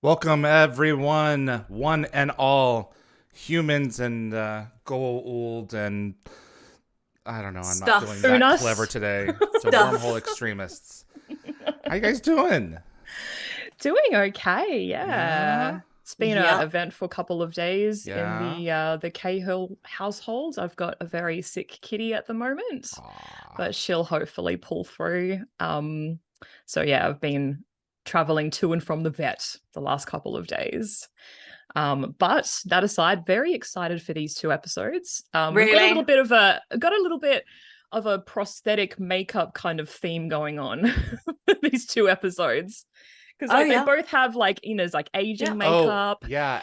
Welcome, everyone, one and all, humans and gold and I don't know. I'm not Stuff. feeling that Unas. clever today. So Stuff. wormhole extremists. How you guys doing? Doing okay, Yeah, yeah. It's been an Yep. eventful couple of days in yeah. the Cahill household. I've got a very sick kitty at the moment, Aw. but she'll hopefully pull through. So yeah, I've been traveling to and from the vet the last couple of days. But that aside, very excited for these two episodes. We've got a little Really? bit of a prosthetic makeup kind of theme going on these two episodes. Because Oh, like they yeah. both have like Ina's like aging Yeah. makeup. Yeah.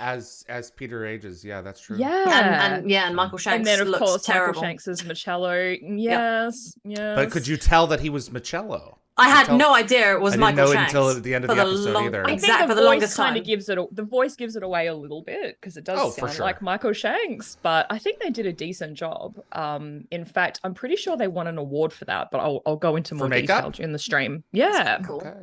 As Peter ages, yeah, that's true. Yeah. And Michael Shanks And then of looks course terrible. Michael Shanks's Marcello. Yes. But could you tell that he was Michello? I had no idea it was I didn't Michael know it Shanks until the end of for the episode either. I Exactly, think for the the voice longest kind time. of the voice gives it away a little bit because it does for sound sure. like Michael Shanks, but I think they did a decent job. In fact, I'm pretty sure they won an award for that, but I'll go into more makeup? detail in the stream. Yeah. Cool. Okay.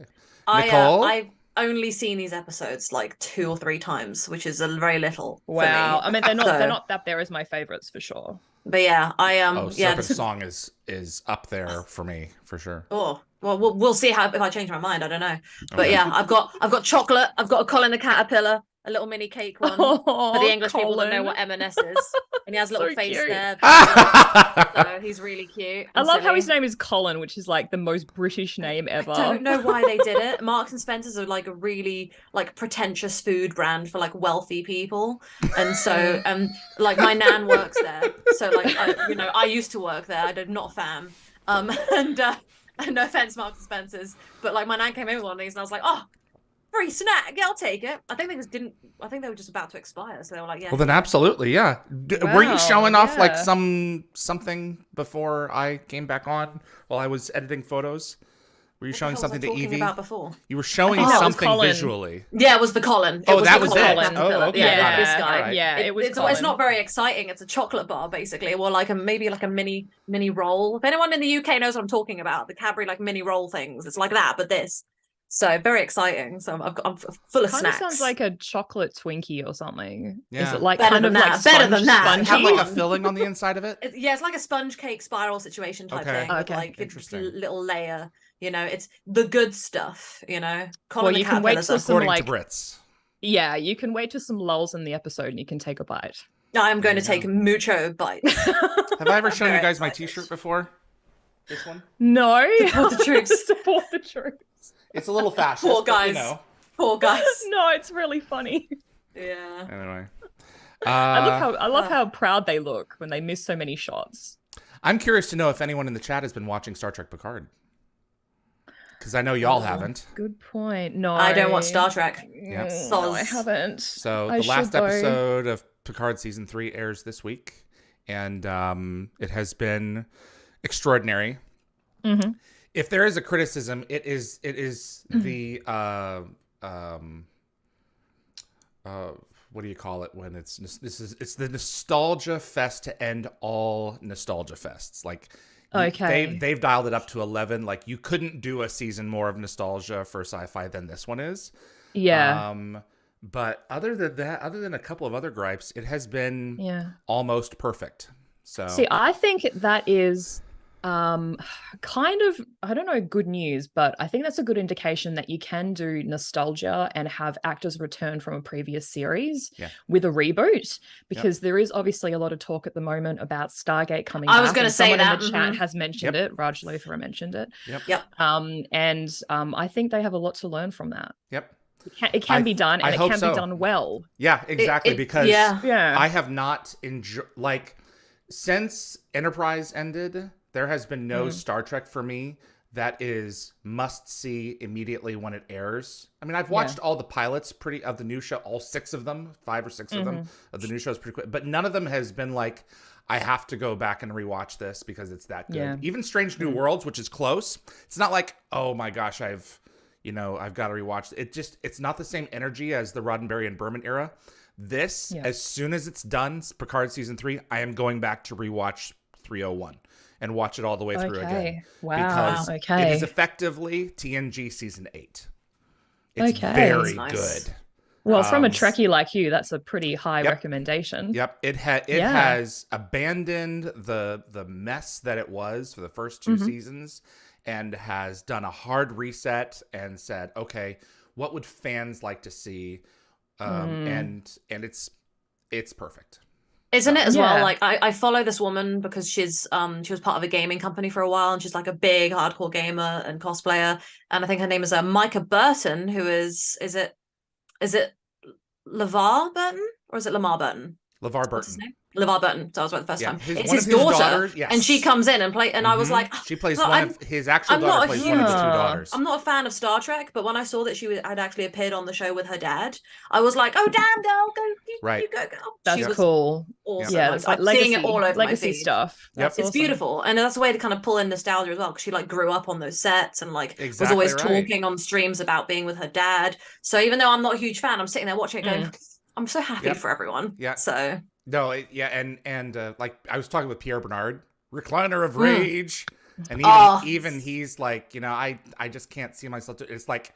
Nicole? Nicole? I've only seen these episodes like 2 or 3 times, which is a very little Wow. for I me. mean, they're So- not up there as my favorites for sure. But yeah, Serpent's this- song is up there for me for sure. Oh, well, we'll see how if I change my mind. I don't know. But Okay. yeah, I've got chocolate. I've got a Colin the Caterpillar, a little mini cake one for the English people that know what M&S is, and he has a little So face cute. there. So he's really cute. I and love how silly. his name is Colin, which is like the most British name ever. I don't know why they did it. Marks and Spencers are like a really like pretentious food brand for like wealthy people, and so like my nan works there, so like I used to work there. I'm not a fan, and no offense, Marks and Spencers, but like my nan came in one of these, and I was like, oh, free snack, yeah, I'll take it. I think they just didn't. I think they were just about to expire, so they were like, yeah. Well, then absolutely, yeah. Were you Wow, showing off like yeah. something before I came back on while I was editing photos? Were you What the showing hell was something I to talking Yvie? about before? You were showing I think that was something Colin. visually. Yeah, it was the Colin. Oh, that the was Colin it. Caterpillar. Oh, okay, Yeah, got it. this guy. Alright. Yeah, it was It's Colin. not very exciting. It's a chocolate bar basically, or like maybe like a mini roll. If anyone in the UK knows what I'm talking about, the Cadbury like mini roll things, it's like that, but this. So very exciting. So I'm full of Kind snacks. of sounds like a chocolate Twinkie or something. Is Yeah. it like Better kind than of like that, better than that. spongy? Have like a on. filling on the inside of it? It's like a sponge cake spiral situation type Okay. thing with Okay. like a Interesting. little layer. It's the good stuff. Colin Well, the you can wait Caterpillar's till up. some According like to Brits. yeah, you can wait till some lulls in the episode and you can take a bite. I'm going to There you take mucho bites. Have I ever shown you Very guys my excited. T-shirt before? This one? No, Support the troops. Support the troops. It's a little fascist. Poor but, you guys. know. Poor guys. No, it's really funny. Yeah. Anyway. I love how proud they look when they miss so many shots. I'm curious to know if anyone in the chat has been watching Star Trek Picard. Because I know y'all haven't. Good point. No, I don't watch Star Trek. Yep. No, I Soz. haven't. So I the last should, though. episode of Picard season 3 airs this week, and it has been extraordinary. Mm-hmm. If there is a criticism, it is the what do you call it when it's the nostalgia fest to end all nostalgia fests. Like Okay. they've dialed it up to 11. Like you couldn't do a season more of nostalgia for sci-fi than this one is. Yeah. But other than that, other than a couple of other gripes, it has been Yeah. almost perfect. So See, I think that is kind of, I don't know, good news, but I think that's a good indication that you can do nostalgia and have actors return from a previous series with a reboot, because there is obviously a lot of talk at the moment about Stargate coming back. I was going to and say someone that. in the chat has mentioned it. Raj Luthra mentioned it. Yep. I think they have a lot to learn from that. Yep. It can be done, I and it hope can so. be done well. Yeah, exactly. Because Yeah. I have not enjoyed, like, since Enterprise ended, there has been no Star Trek for me that is must see immediately when it airs. I mean, I've watched all the pilots of the new show, all 6 of them, 5 or 6 of them of the new shows pretty quick, but none of them has been like, I have to go back and rewatch this because it's that good. Yeah. Even Strange New Worlds, which is close, it's not like, oh my gosh, I've got to rewatch it. It's not the same energy as the Roddenberry and Berman era. This, as soon as it's done, Picard season 3, I am going back to rewatch 301 and watch it all the way through again. Wow. Because Okay. it is effectively TNG season 8. It's Okay. very Nice. good. Well, from a Trekkie like you, that's a pretty high recommendation. Yep. It has abandoned the mess that it was for the first 2 seasons and has done a hard reset and said, okay, what would fans like to see? And it's perfect. Isn't it as well? Like I follow this woman because she was part of a gaming company for a while, and she's like a big hardcore gamer and cosplayer. And I think her name is Micah Burton, who is it LeVar Burton or is it Lamar Burton? LeVar Burton. What's his name? LeVar Burton. So I was right the first time. It's his daughter, daughters, yes. and she comes in and and I was like, she plays his actual daughter plays one of the 2 daughters. I'm not a fan of Star Trek, but when I saw that she had actually appeared on the show with her dad, I was like, oh damn girl, you go. That's cool. Awesome. Yeah, it's like seeing it all over legacy stuff. It's awesome. Beautiful, and that's a way to kind of pull in nostalgia as well, because she like grew up on those sets and like was always talking on streams about being with her dad. So even though I'm not a huge fan, I'm sitting there watching it going, I'm so happy for everyone. Yeah. So no, and like I was talking with Pierre Bernard, Recliner of Rage, and even he's like, I just can't see myself. It's like,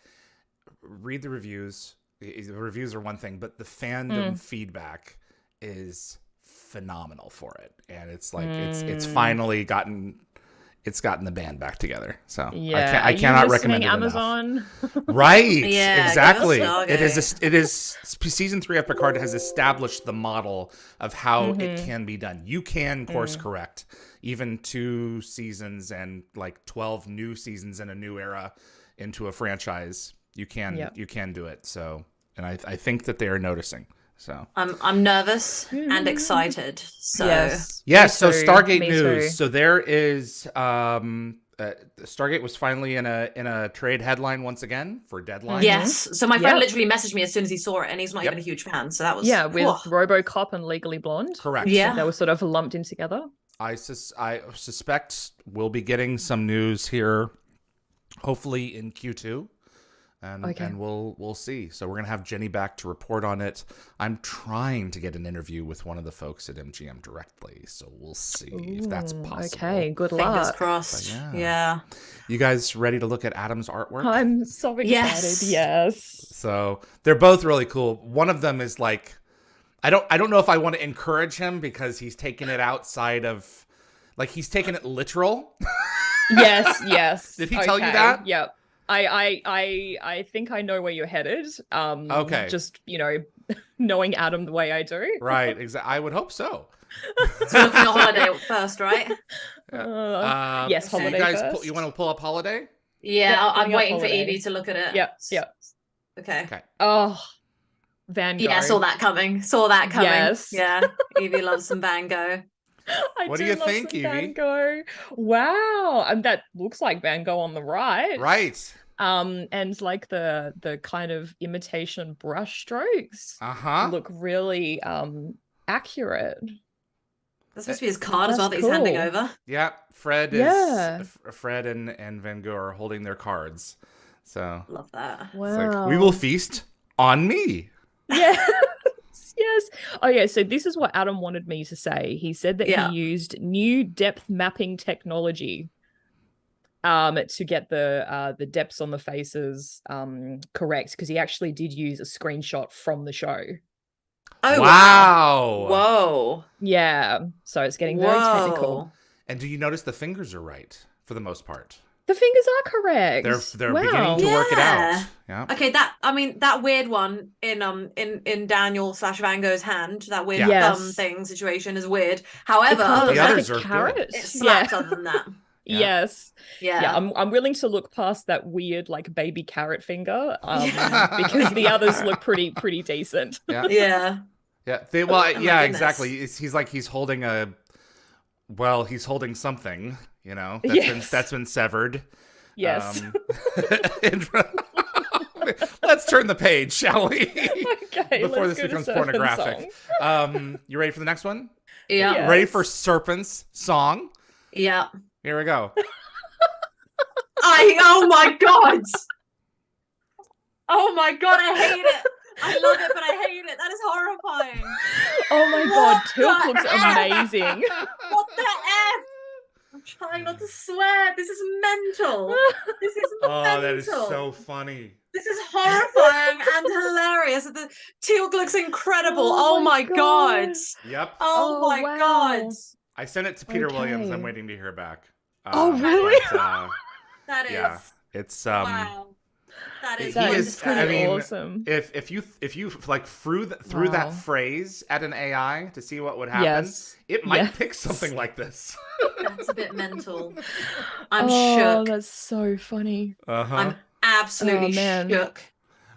read the reviews. The reviews are one thing, but the fandom feedback is phenomenal for it, and it's like it's finally gotten the band back together. So I cannot recommend it Amazon enough. Right. Yeah, exactly. It is season 3 of Picard has established the model of how it can be done. You can course correct even 2 seasons and like 12 new seasons in a new era into a franchise. You can do it. So, and I think that they are noticing. So I'm nervous and excited. So yes. So Stargate news. So there is Stargate was finally in a trade headline once again for Deadline. Yes. So my friend literally messaged me as soon as he saw it, and he's not even a huge fan. So that was with RoboCop and Legally Blonde. Correct. Yeah, they were sort of lumped in together. I suspect we'll be getting some news here, hopefully in Q2. And we'll see. So we're gonna have Jenny back to report on it. I'm trying to get an interview with one of the folks at MGM directly, so we'll see if that's possible. Okay, good luck. Fingers crossed. Yeah. You guys ready to look at Adam's artwork? I'm so excited. Yes. So they're both really cool. One of them is like, I don't know if I want to encourage him because he's taking it outside of, like he's taking it literal. Yes. Did he tell you that? Yep. I think I know where you're headed. Okay. Just, knowing Adam the way I do. Right. Exactly. I would hope so. So looking at Holiday first, right? Yes, so Holiday you guys first. You want to pull up Holiday? Yeah, I'm waiting for Yvie to look at it. Yep. Okay. Oh, Van Gogh. Yeah, saw that coming. Yes. Yeah, Yvie loves some Van Gogh. What do you think, Yvie? Van Gogh. Wow, and that looks like Van Gogh on the right. Right. And like the kind of imitation brush strokes look really accurate. That's supposed to be his card as well that he's handing over. Yeah, Fred and Van Gogh are holding their cards. So love that. Wow. It's like, we will feast on me. Yes. Oh yeah, so this is what Adam wanted me to say. He said that he used new depth mapping technology to get the depths on the faces correct, because he actually did use a screenshot from the show. Oh wow. Whoa. Yeah. So it's getting very technical. And do you notice the fingers are right for the most part? The fingers are correct. They're beginning to work it out. Yeah. Okay, that weird one in Daniel/Van Gogh's hand, that weird thumb thing situation is weird. However, the others are carrot. good. It slaps other than that. Yes. Yeah. I'm willing to look past that weird like baby carrot finger because the others look pretty decent. Yeah. Exactly. He's holding he's holding something, that's been severed. Yes. Let's turn the page, shall we? Okay. Before this becomes pornographic. You ready for the next one? Yeah. Yes. Ready for Serpent's song? Yeah. Here we go. Oh my god! Oh my god, I hate it! I love it, but I hate it. That is horrifying. Oh my god, Tilk looks amazing. What the F? I'm trying not to swear. This is mental. This is mental. Oh, that is so funny. This is horrifying and hilarious. The Teal'c looks incredible. Oh my god. Yep. Oh my god. I sent it to Peter Williams. I'm waiting to hear back. Really? But, That is. yeah. It's Wow. That is pretty awesome. If you like threw that phrase at an AI to see what would happen, it might pick something like this. That's a bit mental. I'm shook. That's so funny. I'm absolutely shook.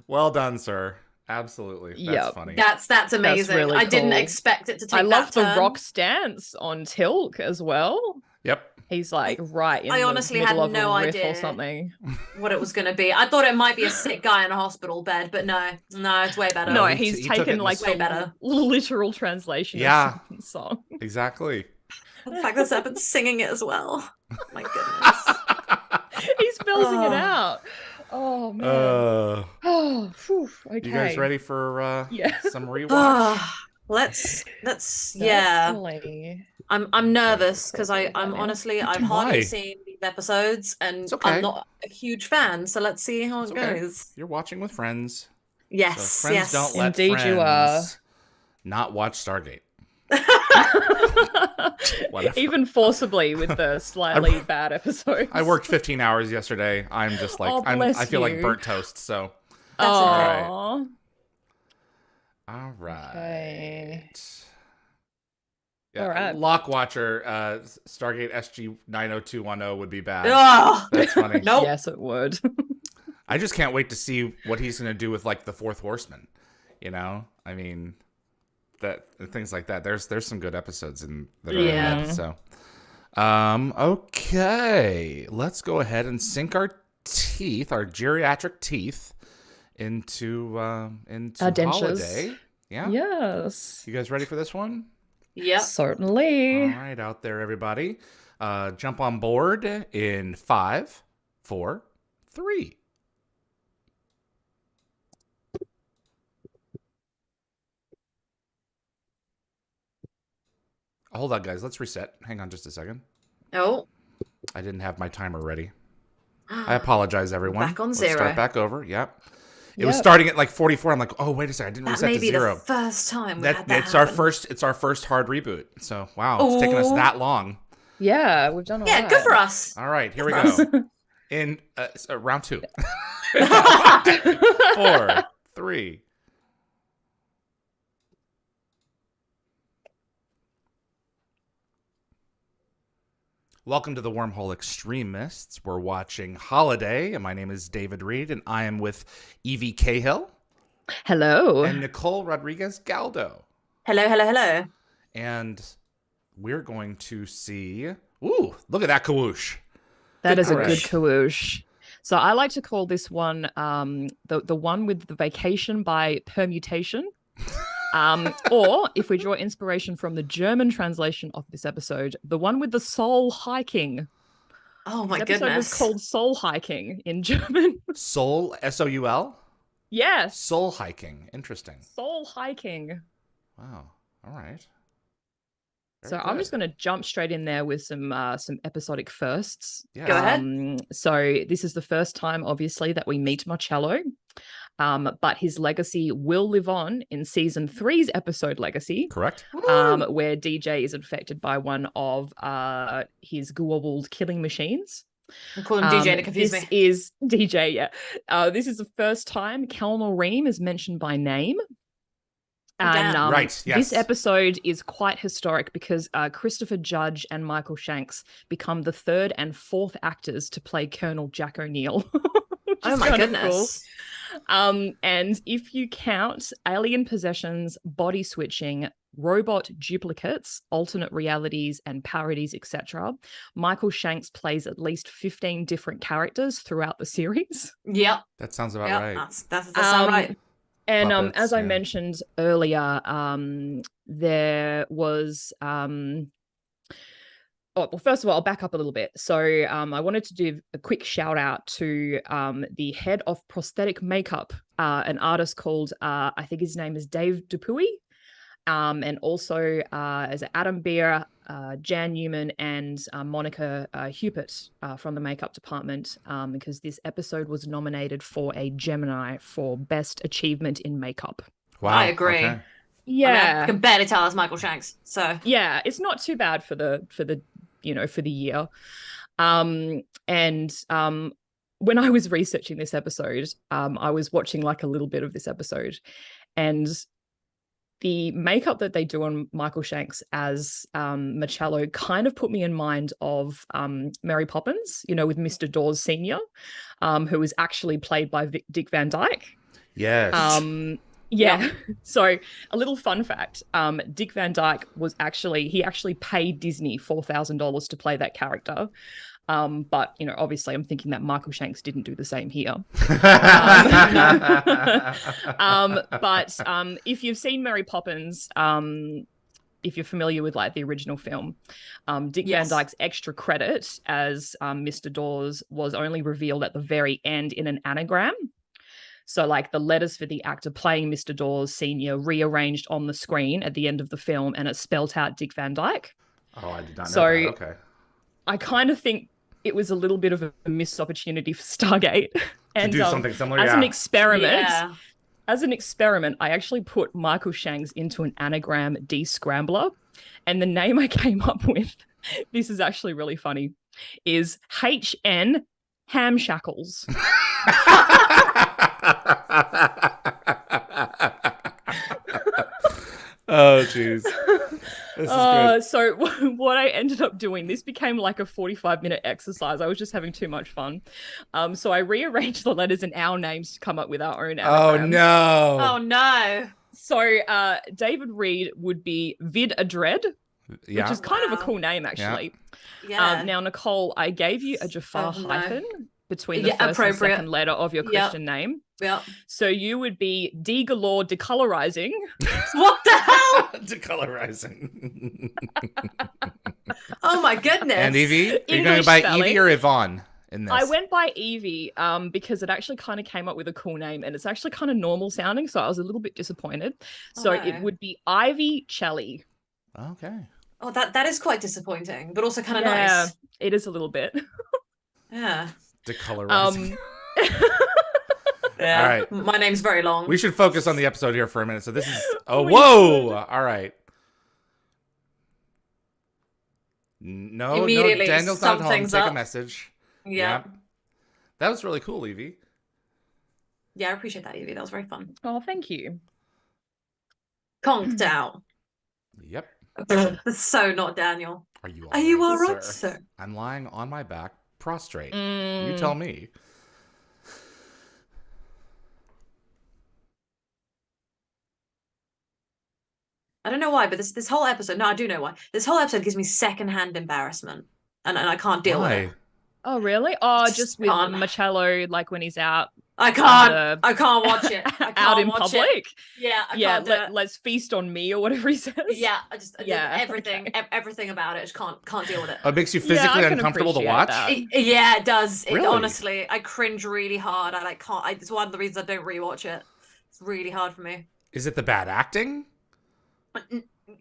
Well done, sir. Absolutely. That's funny. That's amazing. That's really I didn't cool. expect it to take I love that turn. the rock stance on Teal'c as well. Yep. He's like right in I honestly the middle had of no a riff idea or something. what it was going to be. I thought it might be a sick guy in a hospital bed, but no, it's way better. No, he he's took taken it like way the better. literal translation of the song. Exactly. The fact that Serpent's singing it as well. My goodness. He's belting it out. Oh man. Okay. You guys ready for some rewatch? Let's Certainly. I'm nervous because I'm honestly I've hardly Why? seen these episodes and It's okay. I'm not a huge fan, so let's see how it goes. You're watching with friends. Yes, So friends don't let Indeed friends you are. not watch Stargate. Whatever. Even forcibly with the slightly bad episodes. I worked 15 hours yesterday. I'm just like I feel like burnt toast. So That's okay. Aww. all right. Okay. Yeah, All right. Lock Watcher, Stargate SG-90210 would be bad. Ugh. That's funny. Nope. Yes, it would. I just can't wait to see what he's going to do with like the Fourth Horseman. You know, I mean, that things like that. There's some good episodes in that are ahead, so. Okay, let's go ahead and sink our teeth, our geriatric teeth, into Our dentures. Holiday. Yeah. Yes. You guys ready for this one? Yep. Certainly. All right, out there, everybody. Jump on board in 5, 4, 3. Hold on, guys. Let's reset. Hang on just a second. Oh. I didn't have my timer ready. I apologize, everyone. Back on Let's zero. start back over. Yep. It was starting at like 44. I'm like, oh, wait a second. I didn't That reset may to be 0. the first time we had that It's our happen. first hard reboot. So wow, it's taken us that long. Yeah, we've done all Yeah, right. good for us. All right, here we Good for go. In round 2. 5, 4, 3. Welcome to the Wormhole Extremists. We're watching Holiday, and my name is David Reed, and I am with Yvie Cahill Hello. and Nicole Rodriguez Galdo. Hello. And we're going to see... Ooh, look at that kawoosh. That is a Good good kawoosh. kawoosh. So I like to call this one the one with the vacation by permutation. Or if we draw inspiration from the German translation of this episode, the one with the soul hiking. Oh my This episode goodness. was called Soul Hiking in German. Soul, S-O-U-L? Yes. Soul hiking. Interesting. Soul hiking. Wow. All right. So Very I'm good. just going to jump straight in there with some episodic firsts. Yeah. Go ahead. So this is the first time, obviously, that we meet Marcello. But his legacy will live on in season 3's episode Legacy, Correct. where DJ is infected by one of his Goa'uld killing machines. I'm calling DJ to confuse this me. is DJ, yeah. This is the first time Kalmar Reem is mentioned by name. And Damn. Right, yes. This episode is quite historic because Christopher Judge and Michael Shanks become the 3rd and 4th actors to play Colonel Jack O'Neill. Oh my goodness. And if you count alien possessions, body switching, robot duplicates, alternate realities, and parodies, etc., Michael Shanks plays at least 15 different characters throughout the series. Yep. That sounds about Yep. right. That's sound right. And Puppets, as I yeah. mentioned earlier, there was well, first of all, I'll back up a little bit. So I wanted to do a quick shout out to the head of prosthetic makeup, an artist called, I think his name is Dave Dupuy, and also as Adam Beer, Jan Newman and Monica Hupert from the makeup department, because this episode was nominated for a Gemini for Best Achievement in Makeup. Wow. I agree. Okay. Yeah, I mean, I can barely tell it's Michael Shanks. So yeah, it's not too bad for the year. When I was researching this episode, I was watching like a little bit of this episode, and the makeup that they do on Michael Shanks as Marcello kind of put me in mind of Mary Poppins, with Mr. Dawes Sr., who was actually played by Dick Van Dyke. Yes. Yeah. Yep. So a little fun fact, Dick Van Dyke he actually paid Disney $4,000 to play that character. But, obviously I'm thinking that Michael Shanks didn't do the same here. But if you've seen Mary Poppins, if you're familiar with like the original film, Dick Van Dyke's extra credit as Mr. Dawes was only revealed at the very end in an anagram. So like the letters for the actor playing Mr. Dawes Sr. rearranged on the screen at the end of the film, and it spelt out Dick Van Dyke. Oh, I did not know that. Okay. I kind of think it was a little bit of a missed opportunity for Stargate. And to do something similar, as an experiment. Yeah. As an experiment, I actually put Michael Shanks into an anagram de-scrambler, and the name I came up with, this is actually really funny, is HN Hamshackles. Oh, jeez. This is good. So what I ended up doing, this became like a 45-minute exercise. I was just having too much fun. So I rearranged the letters in our names to come up with our own anagrams. Oh, no. Oh, no. So David Reed would be Vid Adred, which is kind of a cool name, actually. Yeah. Now, Nicole, I gave you a Jafar hyphen between the first and second letter of your Christian name. Yep. So you would be D Galore Decolorizing. What the hell? Decolorizing. Oh my goodness. And Yvie? Are you going by Yvie or Yvonne in this? I went by Yvie because it actually kind of came up with a cool name, and it's actually kind of normal sounding, so I was a little bit disappointed. So it would be Ivy Chelly. Okay. Oh, that is quite disappointing, but also kind of nice. It is a little bit. Yeah. Decolorizing. Yeah. All right. My name's very long. We should focus on the episode here for a minute. So this is... Oh, whoa! All right. No, Immediately, Daniel's not home. something's Take up. a message. Yeah. That was really cool, Yvie. Yeah, I appreciate that, Yvie. That was very fun. Oh, thank you. Conked out. Yep. That's so not Daniel. Are you all right, sir? I'm lying on my back, prostrate. Mm. You tell me. I don't know why, but this whole episode, no, I do know why. This whole episode gives me secondhand embarrassment, and I can't deal with it. Oh, really? Oh, Just just with can't. Marcello, like when he's out. I can't watch it. I can't out in watch public. It. Yeah, I can't do it. Let's feast on me or whatever he says. Yeah, everything, okay. everything about it. I just can't deal with it. Oh, it makes you physically uncomfortable to watch? Yeah, it does. Really? Honestly, I cringe really hard. I can't. It's one of the reasons I don't rewatch it. It's really hard for me. Is it the bad acting?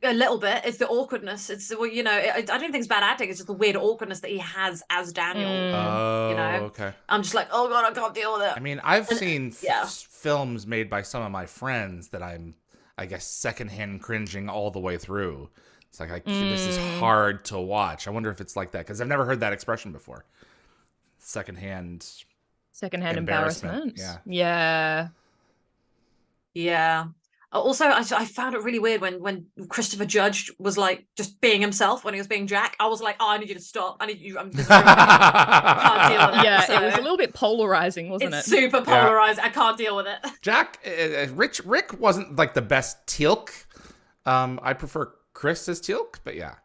A little bit. It's the awkwardness. It's the I don't think it's bad acting. It's just the weird awkwardness that he has as Daniel. Oh, okay. I'm just like, oh god, I can't deal with it. I mean, I've seen films made by some of my friends that I'm, I guess, secondhand cringing all the way through. It's like, this is hard to watch. I wonder if it's like that, because I've never heard that expression before. Secondhand embarrassment. Yeah. Yeah. Also, I found it really weird when Christopher Judge was like just being himself when he was being Jack. I was like, oh, I need you to stop. I need you. I can't deal with it. Yeah, so, it was a little bit polarizing, wasn't it? It's super polarizing. I can't deal with it. Jack, Rick wasn't like the best Teal'c. I prefer Chris as Teal'c, but yeah.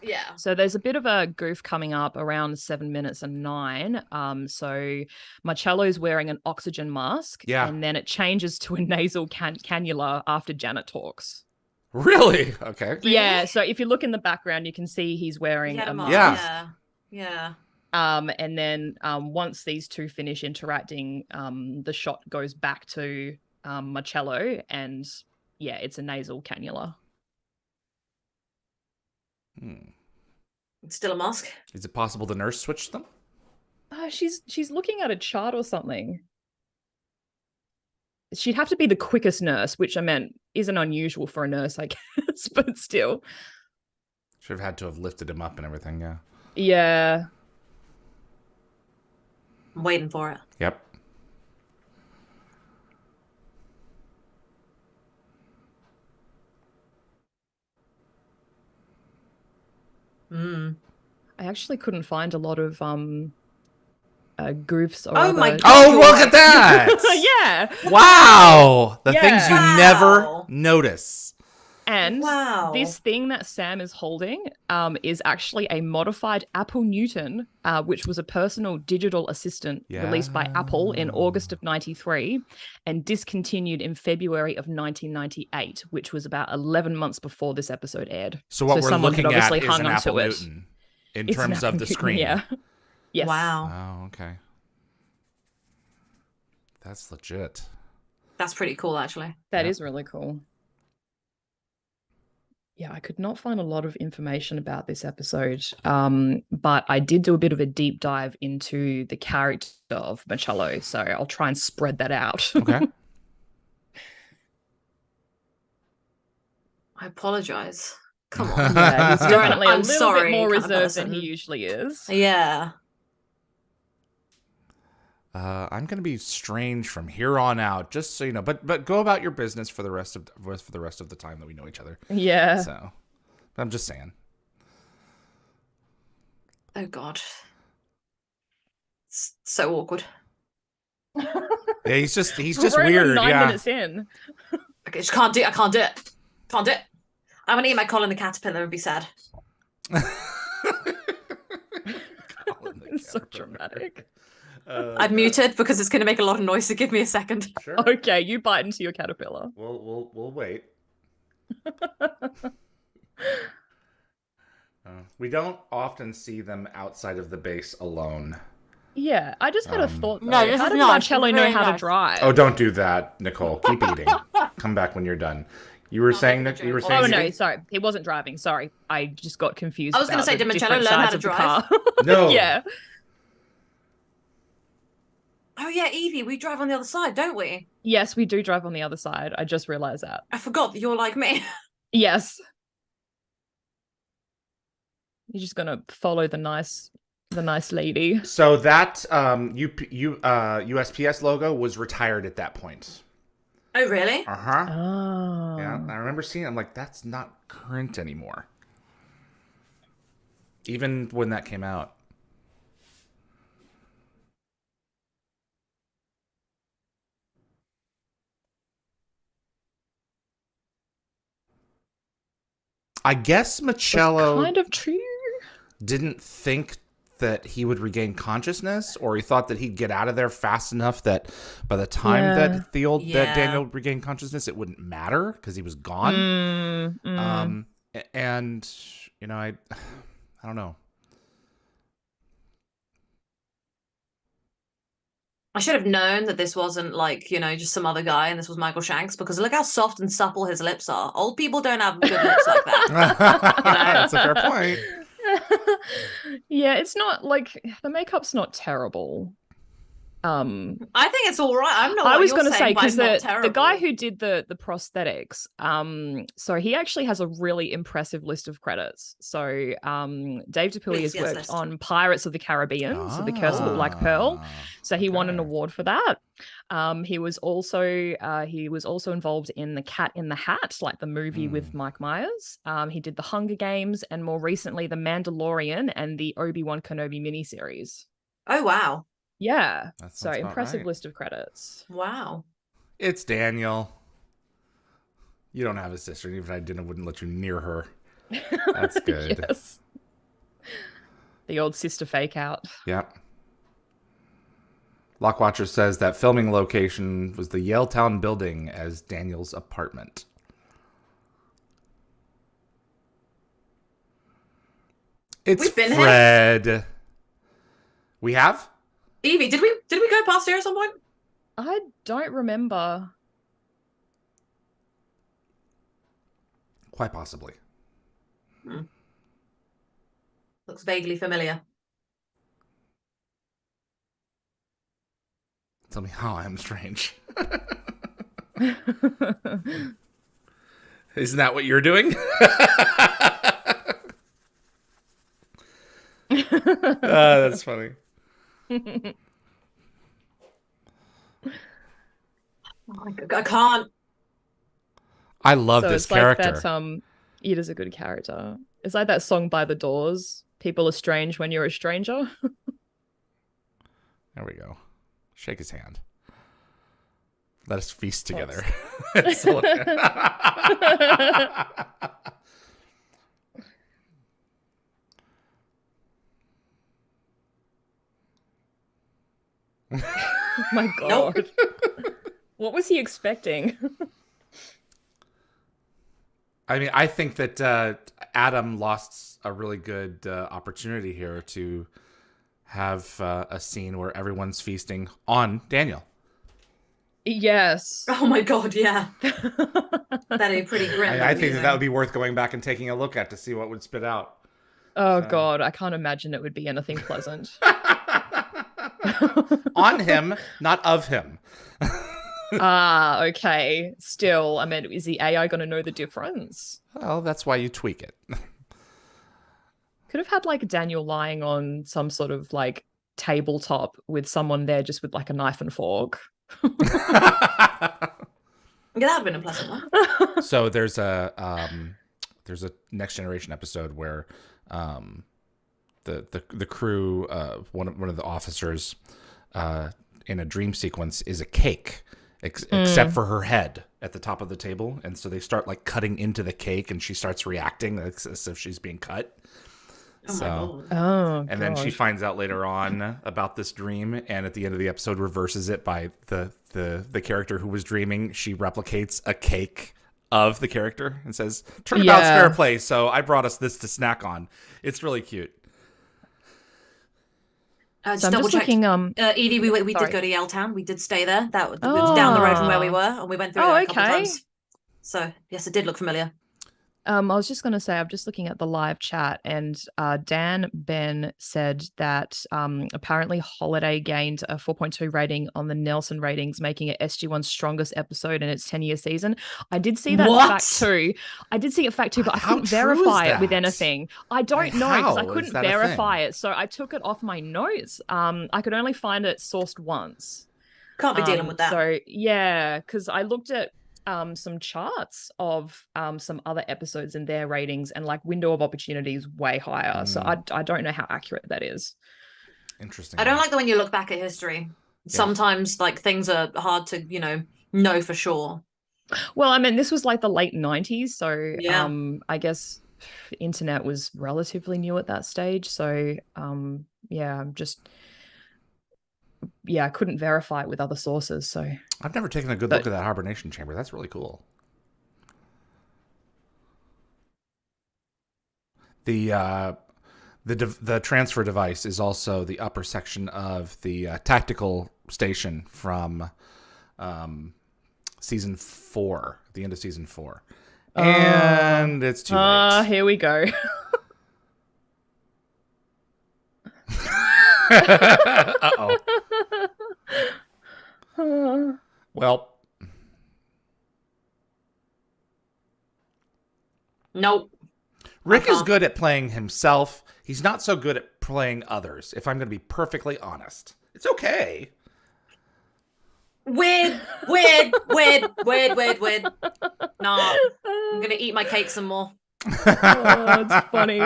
Yeah. So there's a bit of a goof coming up around 7 minutes and 9. So Marcello's wearing an oxygen mask. Yeah. And then it changes to a nasal cannula after Janet talks. Really? Okay. Yeah. So if you look in the background, you can see he's wearing a mask. Yeah. And then once these two finish interacting, the shot goes back to Marcello, and it's a nasal cannula. It's still a mask. Is it possible the nurse switched them? She's looking at a chart or something. She'd have to be the quickest nurse, which I meant isn't unusual for a nurse, I guess, but still. Should have had to have lifted him up and everything, yeah. Yeah. I'm waiting for it. Yep. I actually couldn't find a lot of goofs or Oh my other- God. Oh, look at that! Yeah. Wow! The Yeah. things you Wow. never notice. And Wow. this thing that Sam is holding is actually a modified Apple Newton, which was a personal digital assistant released by Apple in August of 93 and discontinued in February of 1998, which was about 11 months before this episode aired. So what we're someone had looking at obviously is hung an onto Apple it. Newton in It's an terms of Apple the Newton, screen. Yeah. Yes. Wow. Oh, okay. That's legit. That's pretty cool, actually. That Yeah. is really cool. Yeah, I could not find a lot of information about this episode, but I did do a bit of a deep dive into the character of Marcello, so I'll try and spread that out. Okay. I apologize. Come on. Yeah, he's definitely a I'm little sorry bit more kind of reserved than he person. usually is. Yeah. I'm gonna be strange from here on out, just so you know. But go about your business for the rest of the time that we know each other. Yeah. So, I'm just saying. Oh God. It's so awkward. Yeah, he's just We're only weird. 9 Yeah. minutes in. Okay, just can't do it. I can't do it. Can't do it. I'm gonna eat my Colin the caterpillar and be sad. Colin the It's so Caterpillar. dramatic. I've muted because it's gonna make a lot of noise, so give me a second. Sure. Okay, you bite into your caterpillar. We'll wait. We don't often see them outside of the base alone. Yeah, I just had a thought. Though. No, this How is did nice. Marcello This is know very how to nice. drive? Oh, don't do that, Nicole. Keep eating. Come back when you're done. You were saying that you were saying. Oh no, Yvie? sorry, he wasn't driving. Sorry, I just got confused. I was gonna about say, the did Marcello different learn how sides to of the drive? car. No. Yeah. Oh yeah, Evie, we drive on the other side, don't we? Yes, we do drive on the other side. I just realized that. I forgot that you're like me. Yes. You're just gonna follow the nice lady. So that USPS logo was retired at that point. Oh really? Uh-huh. Oh. Yeah, I remember seeing it. I'm like, that's not current anymore. Even when that came out. I guess Marcello Kind of true. didn't think that he would regain consciousness, or he thought that he'd get out of there fast enough that by the time that that Daniel regained consciousness, it wouldn't matter because he was gone. And you know, I don't know. I should have known that this wasn't like, you know, just some other guy and this was Michael Shanks, because look how soft and supple his lips are. Old people don't have good lips like that. That's a fair point. Yeah, it's not like the makeup's not terrible. I think it's all right. I'm not. I what was you're going to say saying, but because it's not the guy terrible. who did the prosthetics, so he actually has a really impressive list of credits. So Dave DePilly Yes, has yes, worked list. on Pirates of the Caribbean, so The Curse of the Black Pearl. So he won an okay. award for that. He was also involved in The Cat in the Hat, like the movie with Mike Myers. He did The Hunger Games, and more recently The Mandalorian and the Obi-Wan Kenobi miniseries. Oh wow. Yeah, That so sounds about impressive right. list of credits. Wow. It's Daniel. You don't have a sister, and even if I wouldn't let you near her. That's good. Yes. The old sister fake out. Yep. Lockwatcher says that filming location was the Yaletown building as Daniel's apartment. It's We've been here? Fred. We have? Evie, did we go past here at some point? I don't remember. Quite possibly. Looks vaguely familiar. Tell me how I'm strange. Isn't that what you're doing? That's funny. I can't. I love So this it's character. like that, it is a good character. It's like that song by The Doors. People are strange when you're a stranger. There we go. Shake his hand. Let us feast together. My God. Nope. What was he expecting? I mean, I think that Adam lost a really good opportunity here to have a scene where everyone's feasting on Daniel. Yes. Oh my God, yeah. That'd be pretty grim. I think that would be worth going back and taking a look at to see what would spit out. Oh, God, I can't imagine it would be anything pleasant. On him, not of him. Okay. Still, I mean, is the AI going to know the difference? Well, that's why you tweak it. Could have had like Daniel lying on some sort of like tabletop with someone there just with like a knife and fork. Yeah, that'd have been a pleasant one. So there's a Next Generation episode where the crew, one of the officers in a dream sequence is a cake, except for her head at the top of the table, and so they start like cutting into the cake, and she starts reacting as if she's being cut. And then she finds out later on about this dream, and at the end of the episode reverses it by the character who was dreaming. She replicates a cake of the character and says, "Turnabout's fair play, so I brought us this to snack on." It's really cute. Just so I'm double just looking. Yvie, we did go to Yale Town. We did stay there. That was down the road from where we were, and we went through there a couple of times. So yes, it did look familiar. I was just going to say, I'm just looking at the live chat, and Dan Ben said that apparently Holiday gained a 4.2 rating on the Nelson ratings, making it SG-1's strongest episode in its 10-year season. I did see that fact too. But I couldn't verify it with anything. I don't know, because I couldn't verify it. So I took it off my notes. I could only find it sourced once. Can't be dealing with that. So yeah, because I looked at some charts of some other episodes and their ratings, and like window of opportunity is way higher. So I don't know how accurate that is. Interesting. I don't like that when you look back at history. Yeah. Sometimes like things are hard to know for sure. Well, I mean, this was like the late 90s, so I guess internet was relatively new at that stage. So I couldn't verify it with other sources. So I've never taken a good look at that hibernation chamber. That's really cool. The transfer device is also the upper section of the tactical station from season 4, the end of season 4. And it's too late. Here we go. Uh-oh. Well. Nope. Rick is good at playing himself. He's not so good at playing others, if I'm going to be perfectly honest. It's okay. Weird. Nah, I'm going to eat my cake some more. Oh, it's funny.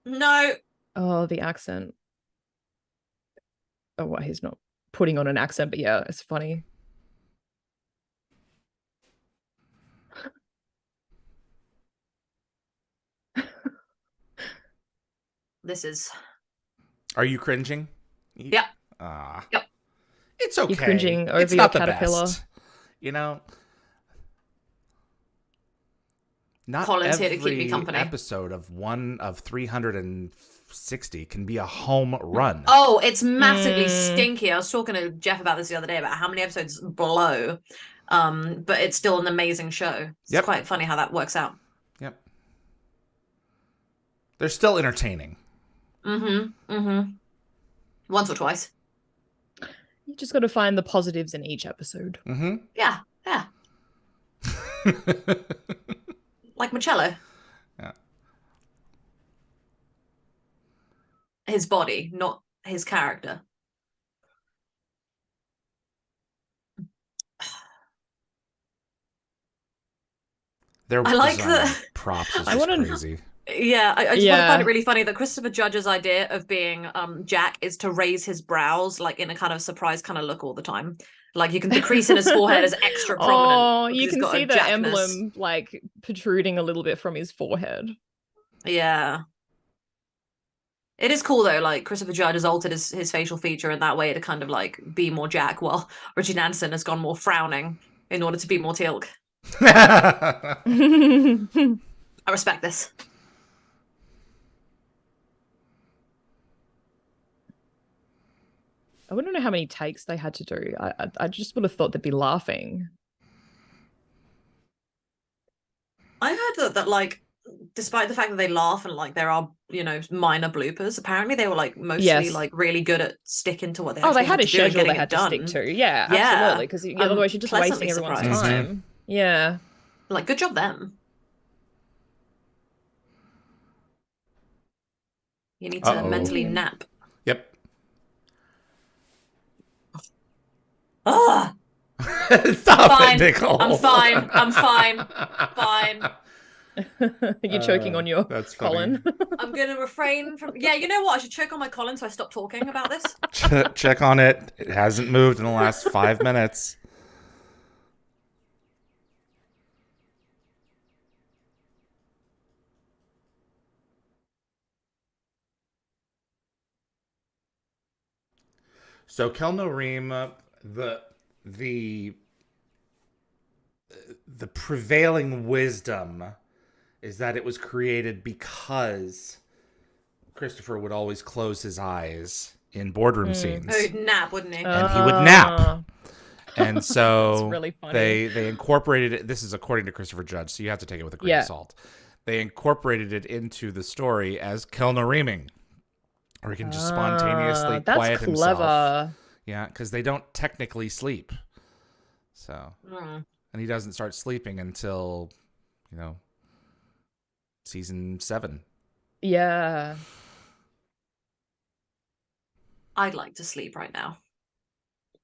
No. Oh, the accent. Oh, well, he's not putting on an accent, but yeah, it's funny. This is... Are you cringing? Yeah. Yep. It's okay. You're cringing over it's your not caterpillar. The best. Not Colin's every here to keep me company. Episode of 1 of 360 can be a home run. Oh, it's massively stinky. I was talking to Jeff about this the other day, about how many episodes blow. But it's still an amazing show. It's quite funny how that works out. Yep. They're still entertaining. Once or twice. You just got to find the positives in each episode. Yeah. Like Marcello. Yeah. His body, not his character. I like the props is just crazy. Yeah, I just want to find it really funny that Christopher Judge's idea of being Jack is to raise his brows like in a kind of surprised kind of look all the time. Like you can, the crease in his forehead is extra prominent. Oh, you can see the emblem like protruding a little bit from his forehead. Yeah. It is cool though, like Christopher Judge has altered his facial feature in that way to kind of like be more Jack, while Richie Nansen has gone more frowning in order to be more Teal'c. I respect this. I wouldn't know how many takes they had to do. I just would have thought they'd be laughing. I heard that like, despite the fact that they laugh and like there are, you know, minor bloopers, apparently they were like mostly like really good at sticking to what they they had a schedule they had to stick to. Yeah, absolutely. Because otherwise you're just wasting everyone's time. Yeah. Like, good job them. You need to mentally nap. Yep. Ugh. Stop it, Nicole. I'm fine. You're choking on your colon. I'm going to refrain from... Yeah, you know what? I should choke on my colon so I stop talking about this. Check on it. It hasn't moved in the last 5 minutes. So Kelno Reem, the prevailing wisdom is that it was created because Christopher would always close his eyes in boardroom scenes. Oh, he'd nap, wouldn't he? And he would nap. And so that's really funny. They incorporated it. This is according to Christopher Judge, so you have to take it with a grain of salt. They incorporated it into the story as Kelno Reeming, or he can just spontaneously quiet himself. Yeah, because they don't technically sleep. So, and he doesn't start sleeping until, you know, season 7. Yeah. I'd like to sleep right now.